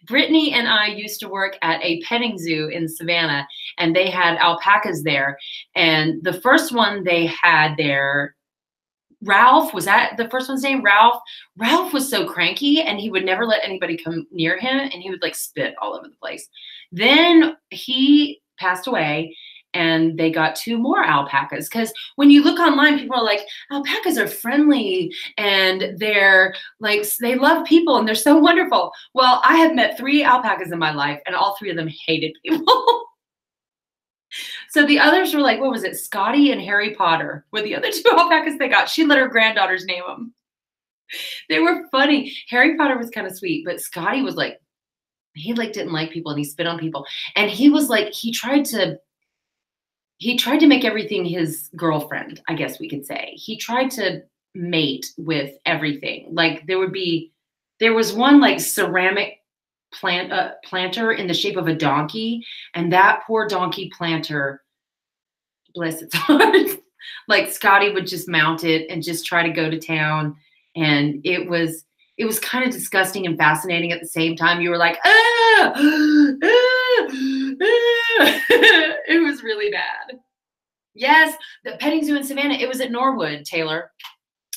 [SPEAKER 1] Brittany and I used to work at a petting zoo in Savannah, and they had alpacas there. And the first one they had there, Ralph, was that the first one's name? Ralph? Ralph was so cranky, and he would never let anybody come near him, and he would like spit all over the place. Then he passed away, and they got 2 more alpacas. Because when you look online, people are like, alpacas are friendly and they're like, they love people and they're so wonderful. Well, I have met 3 alpacas in my life, and all 3 of them hated people. So the others were like, what was it? Scotty and Harry Potter were the other 2 alpacas they got. She let her granddaughters name them. They were funny. Harry Potter was kind of sweet, but Scotty was like, he like didn't like people and he spit on people. And he was like, he tried to make everything his girlfriend, I guess we could say. He tried to mate with everything. Like there was one like ceramic planter in the shape of a donkey, and that poor donkey planter, bless its heart, like Scotty would just mount it and just try to go to town. And it was kind of disgusting and fascinating at the same time. You were like, ah, ah, ah. It was really bad. Yes, the petting zoo in Savannah, it was at Norwood, Taylor.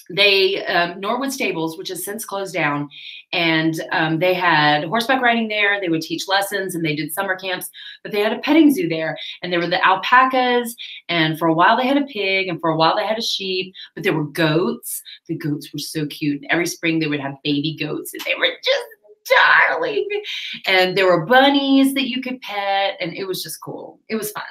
[SPEAKER 1] They, Norwood Stables, which has since closed down, and they had horseback riding there. They would teach lessons and they did summer camps, but they had a petting zoo there, and there were the alpacas, and for a while they had a pig, and for a while they had a sheep, but there were goats. The goats were so cute. And every spring they would have baby goats, and they were just darling. And there were bunnies that you could pet, and it was just cool. It was fun.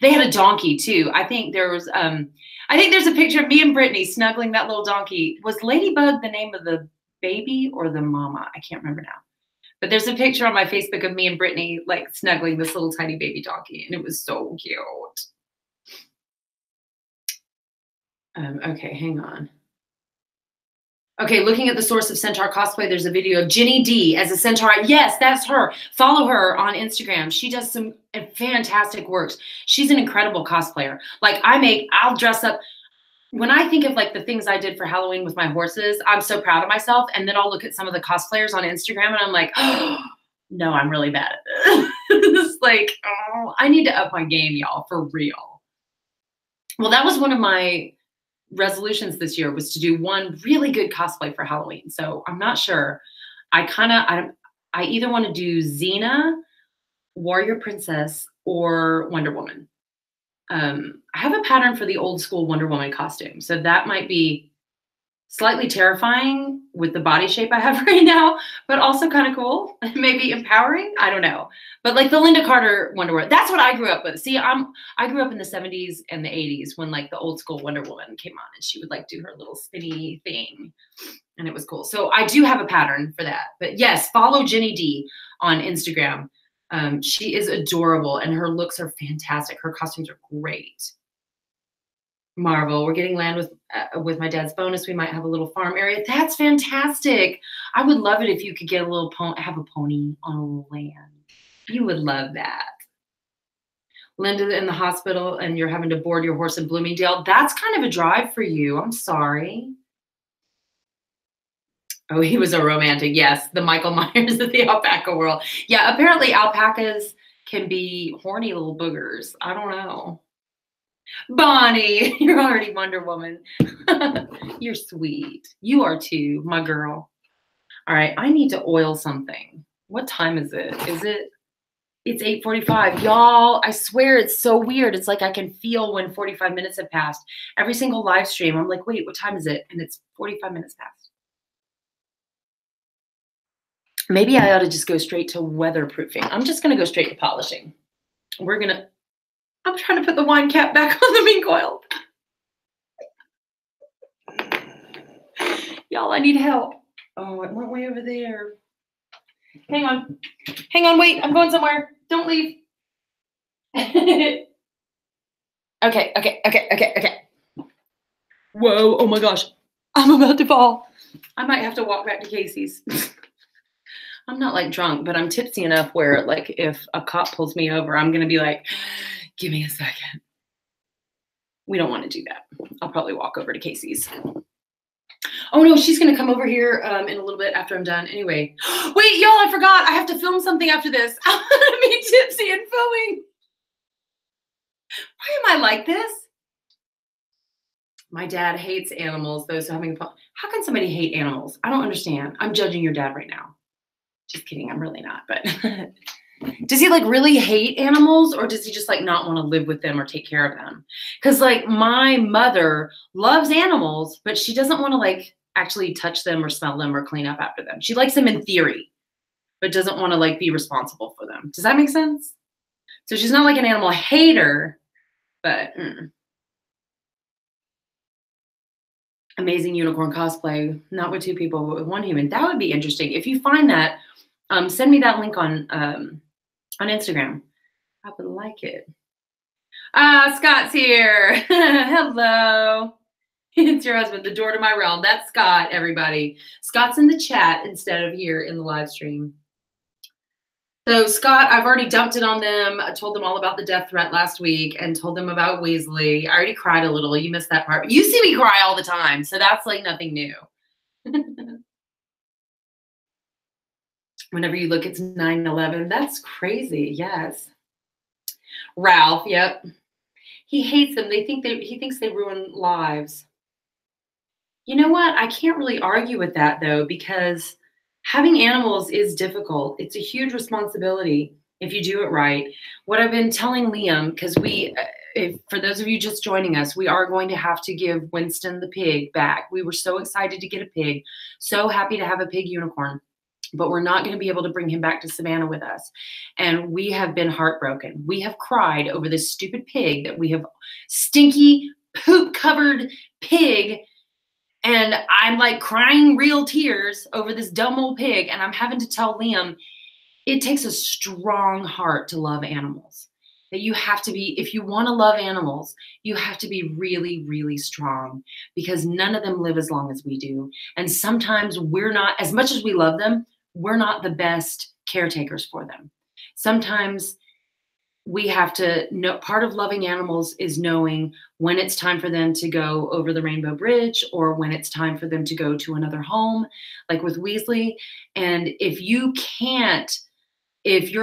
[SPEAKER 1] They had a donkey too. I think there's a picture of me and Brittany snuggling that little donkey. Was Ladybug the name of the baby or the mama? I can't remember now. But there's a picture on my Facebook of me and Brittany like snuggling this little tiny baby donkey, and it was so cute. Okay, hang on. Okay, looking at the source of Centaur cosplay, there's a video of Ginny D as a Centaur. Yes, that's her. Follow her on Instagram. She does some fantastic works. She's an incredible cosplayer. Like I'll dress up. When I think of like the things I did for Halloween with my horses, I'm so proud of myself. And then I'll look at some of the cosplayers on Instagram and I'm like, oh, no, I'm really bad at this. It's like, oh, I need to up my game, y'all, for real. Well, that was one of my resolutions this year, was to do one really good cosplay for Halloween. So I'm not sure. I either want to do Xena, Warrior Princess, or Wonder Woman. I have a pattern for the old school Wonder Woman costume. So that might be slightly terrifying with the body shape I have right now, but also kind of cool, maybe empowering. I don't know. But like the Linda Carter Wonder Woman, that's what I grew up with. See, I grew up in the 70s and the 80s when like the old school Wonder Woman came on, and she would like do her little spinny thing, and it was cool. So I do have a pattern for that. But yes, follow Ginny D on Instagram. She is adorable and her looks are fantastic. Her costumes are great. Marvel, we're getting land with my dad's bonus. We might have a little farm area. That's fantastic. I would love it if you could get a little have a pony on a little land. You would love that. Linda in the hospital and you're having to board your horse in Bloomingdale. That's kind of a drive for you. I'm sorry. Oh, he was a romantic. Yes, the Michael Myers of the alpaca world. Yeah, apparently alpacas can be horny little boogers. I don't know. Bonnie, you're already Wonder Woman. You're sweet. You are too, my girl. All right, I need to oil something. What time is it? It's 8:45. Y'all, I swear it's so weird. It's like I can feel when 45 minutes have passed. Every single live stream, I'm like, wait, what time is it? And it's 45 minutes past. Maybe I ought to just go straight to weatherproofing. I'm just going to go straight to polishing. I'm trying to put the wine cap back on the mink oil. Y'all, I need help. Oh, it went way over there. Hang on. Hang on, wait. I'm going somewhere. Don't leave. Okay. Whoa, oh my gosh. I'm about to fall. I might have to walk back to Casey's. I'm not like drunk, but I'm tipsy enough where like if a cop pulls me over, I'm going to be like, give me a second. We don't want to do that. I'll probably walk over to Casey's. Oh no, she's going to come over here in a little bit after I'm done. Anyway, wait, y'all, I forgot. I have to film something after this. I'm going to be tipsy and filming. Why am I like this? My dad hates animals, though, so having fun. How can somebody hate animals? I don't understand. I'm judging your dad right now. Just kidding. I'm really not, but does he like really hate animals or does he just like not want to live with them or take care of them? Because like my mother loves animals, but she doesn't want to like actually touch them or smell them or clean up after them. She likes them in theory, but doesn't want to like be responsible for them. Does that make sense? So she's not like an animal hater, but amazing unicorn cosplay, not with 2 people, but with 1 human. That would be interesting. If you find that, send me that link on Instagram. I would like it. Scott's here. Hello. It's your husband, the door to my realm. That's Scott, everybody. Scott's in the chat instead of here in the live stream. So Scott, I've already dumped it on them. I told them all about the death threat last week and told them about Weasley. I already cried a little. You missed that part. You see me cry all the time, so that's like nothing new. Whenever you look, it's 9/11. That's crazy. Yes. Ralph, yep. He hates them. He thinks they ruin lives. You know what? I can't really argue with that though, because having animals is difficult. It's a huge responsibility if you do it right. What I've been telling Liam, because for those of you just joining us, we are going to have to give Winston the pig back. We were so excited to get a pig, so happy to have a pig unicorn, but we're not going to be able to bring him back to Savannah with us. And we have been heartbroken. We have cried over this stupid pig that we have, stinky, poop-covered pig. And I'm like crying real tears over this dumb old pig. And I'm having to tell Liam, it takes a strong heart to love animals. That you have to be, if you want to love animals, you have to be really, really strong because none of them live as long as we do. And sometimes we're not, as much as we love them, we're not the best caretakers for them. Sometimes we have to know, part of loving animals is knowing when it's time for them to go over the Rainbow Bridge or when it's time for them to go to another home, like with Weasley. And if your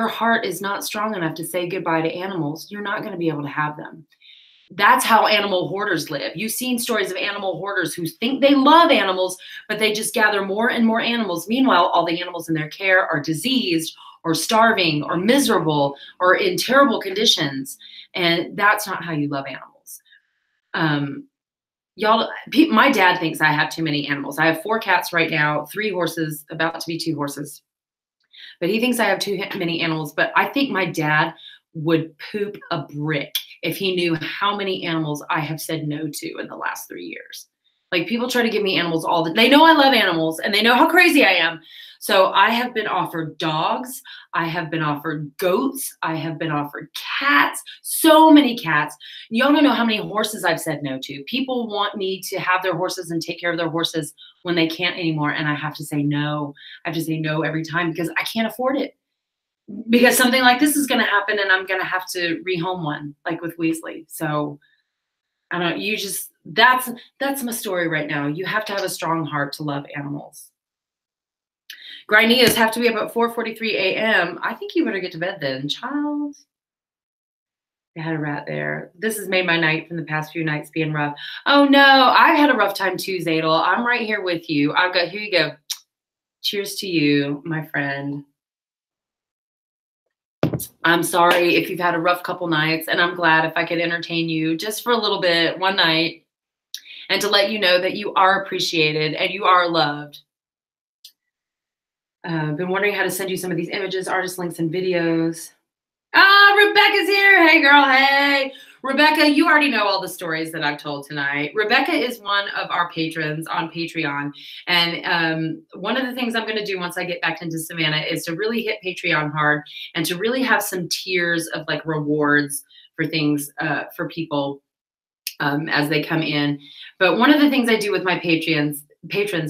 [SPEAKER 1] heart is not strong enough to say goodbye to animals, you're not going to be able to have them. That's how animal hoarders live. You've seen stories of animal hoarders who think they love animals, but they just gather more and more animals. Meanwhile, all the animals in their care are diseased or starving or miserable or in terrible conditions. And that's not how you love animals. My dad thinks I have too many animals. I have 4 cats right now, 3 horses, about to be 2 horses. But he thinks I have too many animals. But I think my dad would poop a brick if he knew how many animals I have said no to in the last 3 years. Like people try to give me animals they know I love animals and they know how crazy I am. So I have been offered dogs. I have been offered goats. I have been offered cats, so many cats. Y'all don't know how many horses I've said no to. People want me to have their horses and take care of their horses when they can't anymore. And I have to say no. I have to say no every time because I can't afford it. Because something like this is going to happen and I'm going to have to rehome one, like with Weasley. So I don't know, that's my story right now. You have to have a strong heart to love animals. Grinias have to be up at 4:43 a.m. I think you better get to bed then, child. I had a rat there. This has made my night from the past few nights being rough. Oh no, I've had a rough time too, Zadel. I'm right here with you. Here you go. Cheers to you, my friend. I'm sorry if you've had a rough couple nights, and I'm glad if I could entertain you just for a little bit, one night, and to let you know that you are appreciated and you are loved. Been wondering how to send you some of these images, artist links, and videos. Ah, Rebecca's here. Hey, girl. Hey. Rebecca, you already know all the stories that I've told tonight. Rebecca is one of our patrons on Patreon. And one of the things I'm going to do once I get back into Savannah is to really hit Patreon hard and to really have some tiers of like rewards for things for people as they come in. But one of the things I do with my patrons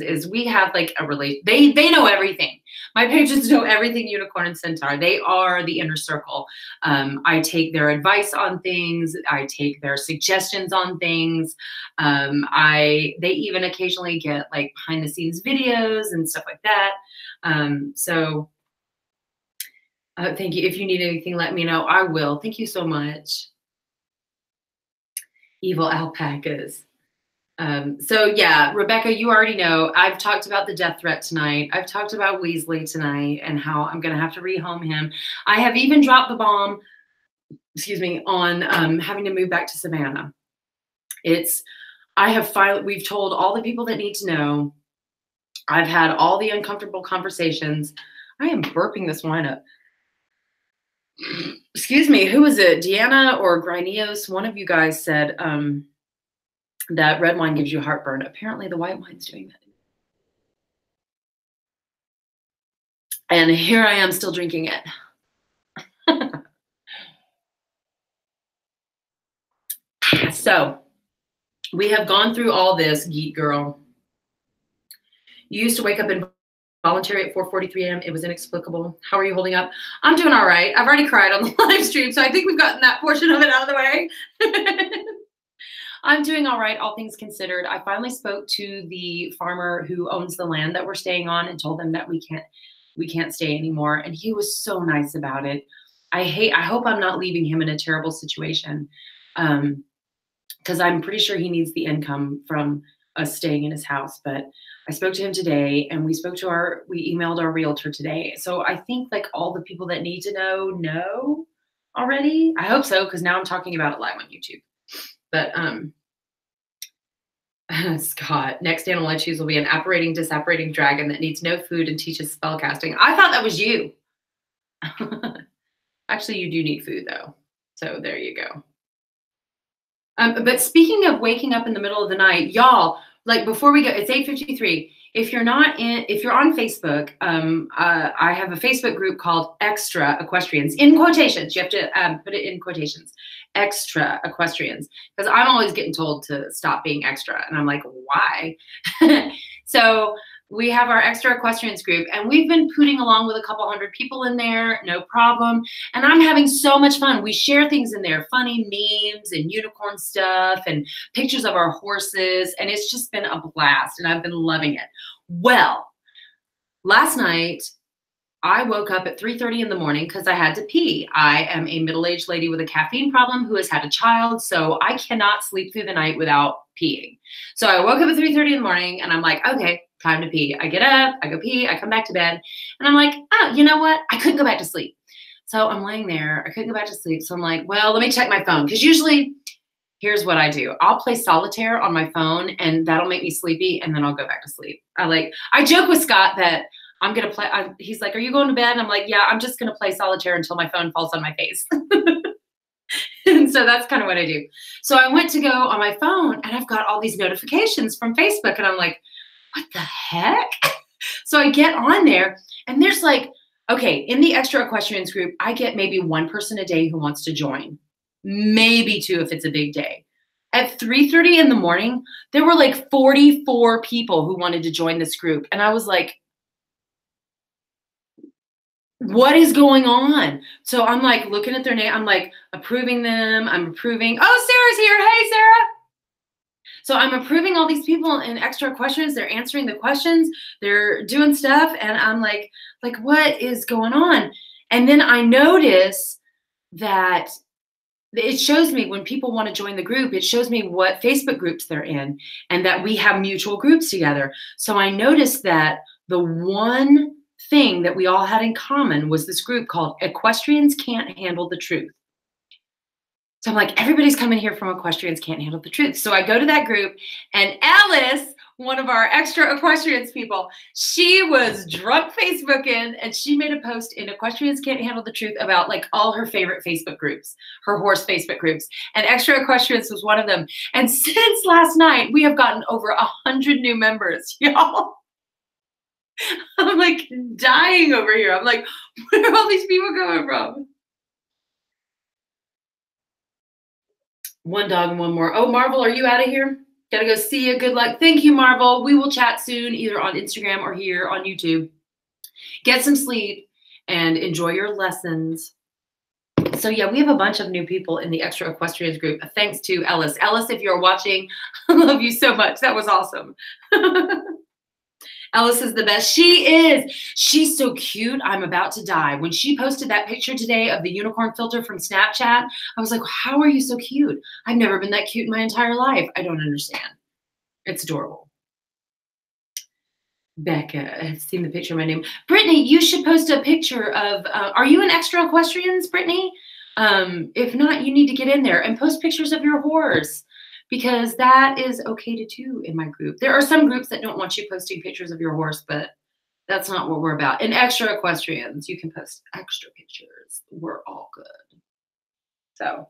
[SPEAKER 1] is we have like a relation. They know everything. My patrons know everything Unicorn and Centaur. They are the inner circle. I take their advice on things. I take their suggestions on things. They even occasionally get like behind the scenes videos and stuff like that. So thank you. If you need anything, let me know. I will. Thank you so much. Evil alpacas. So yeah, Rebecca, you already know, I've talked about the death threat tonight. I've talked about Weasley tonight and how I'm going to have to rehome him. I have even dropped the bomb, excuse me, on having to move back to Savannah. We've told all the people that need to know. I've had all the uncomfortable conversations. I am burping this wine up. Excuse me, who was it? Deanna or Grinios? One of you guys said, that red wine gives you heartburn. Apparently the white wine's doing that. And here I am still drinking it. So we have gone through all this, Geek Girl. You used to wake up and voluntary at 4:43 a.m. It was inexplicable. How are you holding up? I'm doing all right. I've already cried on the live stream, so I think we've gotten that portion of it out of the way. I'm doing all right, all things considered. I finally spoke to the farmer who owns the land that we're staying on and told them that we can't stay anymore. And he was so nice about it. I hope I'm not leaving him in a terrible situation. Because I'm pretty sure he needs the income from us staying in his house. But I spoke to him today and we emailed our realtor today. So I think like all the people that need to know already. I hope so, because now I'm talking about it live on YouTube. But Scott, next animal I choose will be an apparating, disapparating dragon that needs no food and teaches spellcasting. I thought that was you. Actually, you do need food though. So there you go. But speaking of waking up in the middle of the night, y'all, like before we go, it's 8:53. If you're on Facebook, I have a Facebook group called Extra Equestrians, in quotations. You have to put it in quotations. Extra Equestrians, because I'm always getting told to stop being extra, and I'm like, why? So we have our Extra Equestrians group, and we've been putting along with a couple hundred people in there, no problem. And I'm having so much fun. We share things in there, funny memes and unicorn stuff and pictures of our horses, and it's just been a blast, and I've been loving it. Well, last night, I woke up at 3:30 in the morning because I had to pee. I am a middle-aged lady with a caffeine problem who has had a child, so I cannot sleep through the night without peeing. So I woke up at 3:30 in the morning, and I'm like, okay, time to pee. I get up, I go pee, I come back to bed, and I'm like, oh, you know what? I couldn't go back to sleep. So I'm laying there. I couldn't go back to sleep. So I'm like, well, let me check my phone, because usually, here's what I do. I'll play solitaire on my phone, and that'll make me sleepy, and then I'll go back to sleep. I joke with Scott that I'm going to play. He's like, are you going to bed? And I'm like, yeah, I'm just going to play solitaire until my phone falls on my face. And so that's kind of what I do. So I went to go on my phone, and I've got all these notifications from Facebook, and I'm like, what the heck? So I get on there and there's like, okay, in the extra equestrians group, I get maybe one person a day who wants to join, maybe two if it's a big day. At 3:30 in the morning, there were like 44 people who wanted to join this group. And I was like, what is going on? So I'm like looking at their name. I'm like approving them. I'm approving. Oh, Sarah's here. Hey, Sarah. So I'm approving all these people in extra questions. They're answering the questions. They're doing stuff. And I'm like, what is going on? And then I notice that it shows me when people want to join the group, it shows me what Facebook groups they're in and that we have mutual groups together. So I noticed that the one thing that we all had in common was this group called Equestrians Can't Handle the Truth. So I'm like, everybody's coming here from Equestrians Can't Handle the Truth. So I go to that group and Alice, one of our extra equestrians people, she was drunk Facebooking and she made a post in Equestrians Can't Handle the Truth about like all her favorite Facebook groups, her horse Facebook groups, and extra equestrians was one of them. And since last night, we have gotten over 100 new members, y'all. I'm like dying over here. I'm like, where are all these people coming from? One dog and one more. Oh, Marvel, are you out of here? Gotta go see you. Good luck. Thank you, Marvel. We will chat soon, either on Instagram or here on YouTube. Get some sleep and enjoy your lessons. So yeah, we have a bunch of new people in the extra equestrians group. Thanks to Ellis. Ellis, if you're watching, I love you so much. That was awesome. Ellis is the best. She is. She's so cute. I'm about to die. When she posted that picture today of the unicorn filter from Snapchat, I was like, how are you so cute? I've never been that cute in my entire life. I don't understand. It's adorable. Becca, I've seen the picture of my name. Brittany, you should post a picture of, are you an extra equestrians, Brittany? If not, you need to get in there and post pictures of your horse, because that is okay to do in my group. There are some groups that don't want you posting pictures of your horse, but that's not what we're about. In extra equestrians, you can post extra pictures. We're all good. So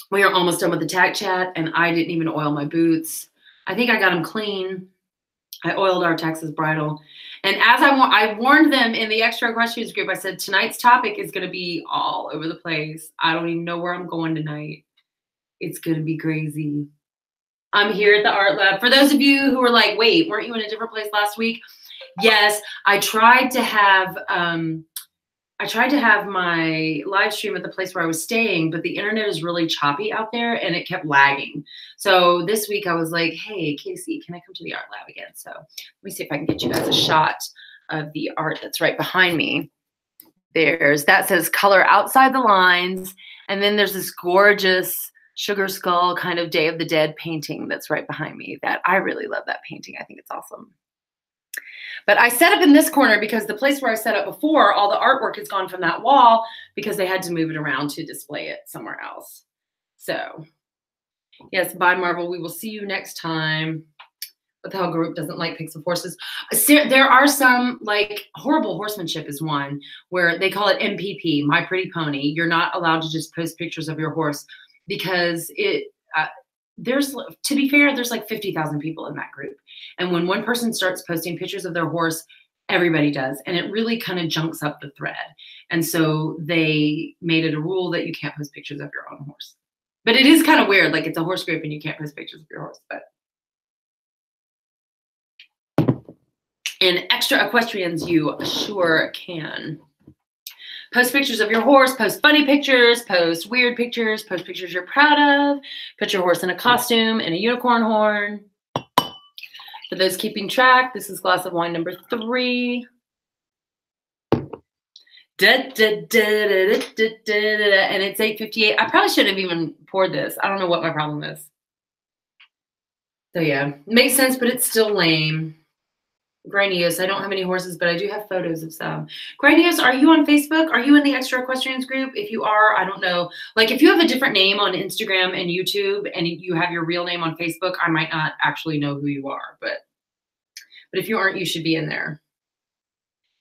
[SPEAKER 1] we are almost done with the Tack Chat, and I didn't even oil my boots. I think I got them clean. I oiled our Texas bridle. And as I warned them in the extra equestrians group, I said, tonight's topic is going to be all over the place. I don't even know where I'm going tonight. It's going to be crazy. I'm here at the art lab. For those of you who are like, wait, weren't you in a different place last week? Yes, I tried to have my live stream at the place where I was staying, but the internet is really choppy out there and it kept lagging. So this week I was like, hey, Casey, can I come to the art lab again? So let me see if I can get you guys a shot of the art that's right behind me. That says color outside the lines. And then there's this gorgeous sugar skull kind of Day of the Dead painting that's right behind me. That I really love that painting. I think it's awesome. But I set up in this corner because the place where I set up before, all the artwork is gone from that wall because they had to move it around to display it somewhere else. So yes, bye, Marvel. We will see you next time. What the hell group doesn't like pics of horses? There are some, like Horrible Horsemanship is one where they call it MPP, My Pretty Pony. You're not allowed to just post pictures of your horse because to be fair, there's like 50,000 people in that group. And when one person starts posting pictures of their horse, everybody does. And it really kind of junks up the thread. And so they made it a rule that you can't post pictures of your own horse. But it is kind of weird. Like it's a horse group and you can't post pictures of your horse. But in extra equestrians, you sure can. Post pictures of your horse, post funny pictures, post weird pictures, post pictures you're proud of, put your horse in a costume and a unicorn horn. For those keeping track, this is glass of wine number 3. And it's 8:58. I probably shouldn't have even poured this. I don't know what my problem is. So yeah, makes sense, but it's still lame. Granios, I don't have any horses, but I do have photos of some. Granios, are you on Facebook? Are you in the extra equestrians group? If you are, I don't know. Like if you have a different name on Instagram and YouTube and you have your real name on Facebook, I might not actually know who you are, but if you aren't, you should be in there.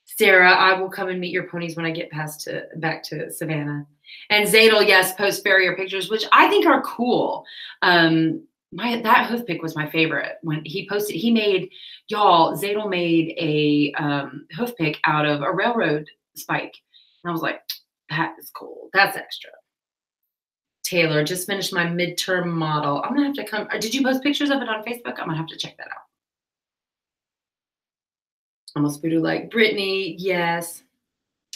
[SPEAKER 1] Sarah, I will come and meet your ponies when I get back to Savannah. And Zadel, yes, post farrier pictures, which I think are cool. that hoof pick was my favorite. When he posted, he made, y'all, Zadel made a hoof pick out of a railroad spike. And I was like, that is cool. That's extra. Taylor, just finished my midterm model. I'm gonna have to come. Did you post pictures of it on Facebook? I'm gonna have to check that out. Almost voodoo like Brittany, yes.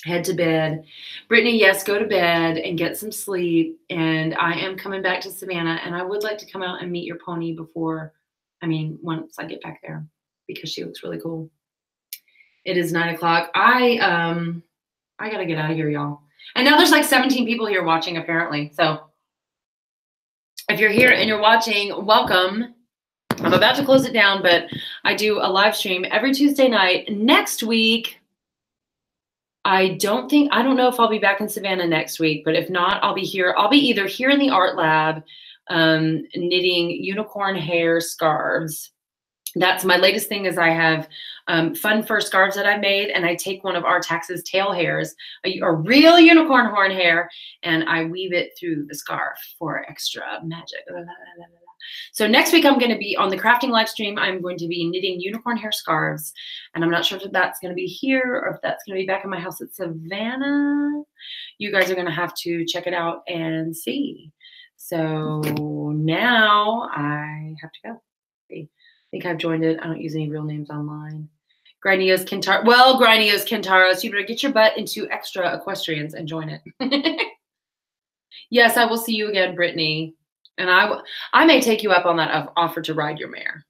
[SPEAKER 1] Head to bed. Brittany, yes, go to bed and get some sleep. And I am coming back to Savannah, and I would like to come out and meet your pony once I get back there, because she looks really cool. It is 9 o'clock. I gotta get out of here, y'all. And now there's like 17 people here watching, apparently. So if you're here and you're watching, welcome. I'm about to close it down, but I do a live stream every Tuesday night. Next week, I don't know if I'll be back in Savannah next week, but if not, I'll be here. I'll be either here in the art lab, knitting unicorn hair scarves. That's my latest thing. Is I have fun fur scarves that I made, and I take one of our Tax's tail hairs, a real unicorn horn hair, and I weave it through the scarf for extra magic. So next week I'm going to be on the crafting live stream. I'm going to be knitting unicorn hair scarves, and I'm not sure if that's going to be here or if that's going to be back in my house at Savannah. You guys are going to have to check it out and see. So now I have to go. I think I've joined it. I don't use any real names online. Grinios Centaur. Well, Grinios Centauros, you better get your butt into extra equestrians and join it. Yes, I will see you again, Brittany. And I may take you up on that offer to ride your mare.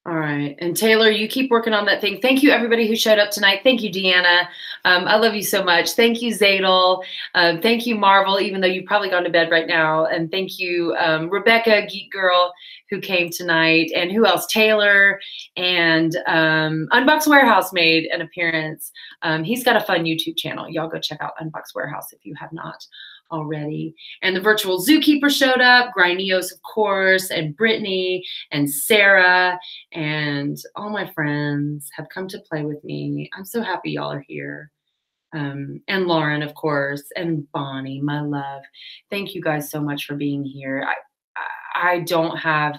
[SPEAKER 1] All right. And Taylor, you keep working on that thing. Thank you, everybody who showed up tonight. Thank you, Deanna. I love you so much. Thank you, Zadel. Thank you, Marvel, even though you've probably gone to bed right now. And thank you, Rebecca, Geek Girl, who came tonight. And who else? Taylor. And Unbox Warehouse made an appearance. He's got a fun YouTube channel. Y'all go check out Unbox Warehouse if you have not already. And the virtual zookeeper showed up, Grinios, of course, and Brittany and Sarah, and all my friends have come to play with me. I'm so happy y'all are here. And Lauren, of course, and Bonnie, my love. Thank you guys so much for being here. I don't have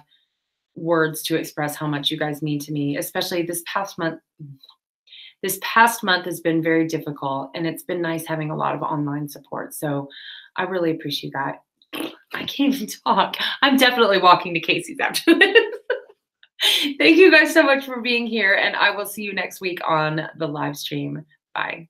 [SPEAKER 1] words to express how much you guys mean to me, especially this past month. This past month has been very difficult, and it's been nice having a lot of online support. So I really appreciate that. I can't even talk. I'm definitely walking to Casey's after this. Thank you guys so much for being here, and I will see you next week on the live stream. Bye.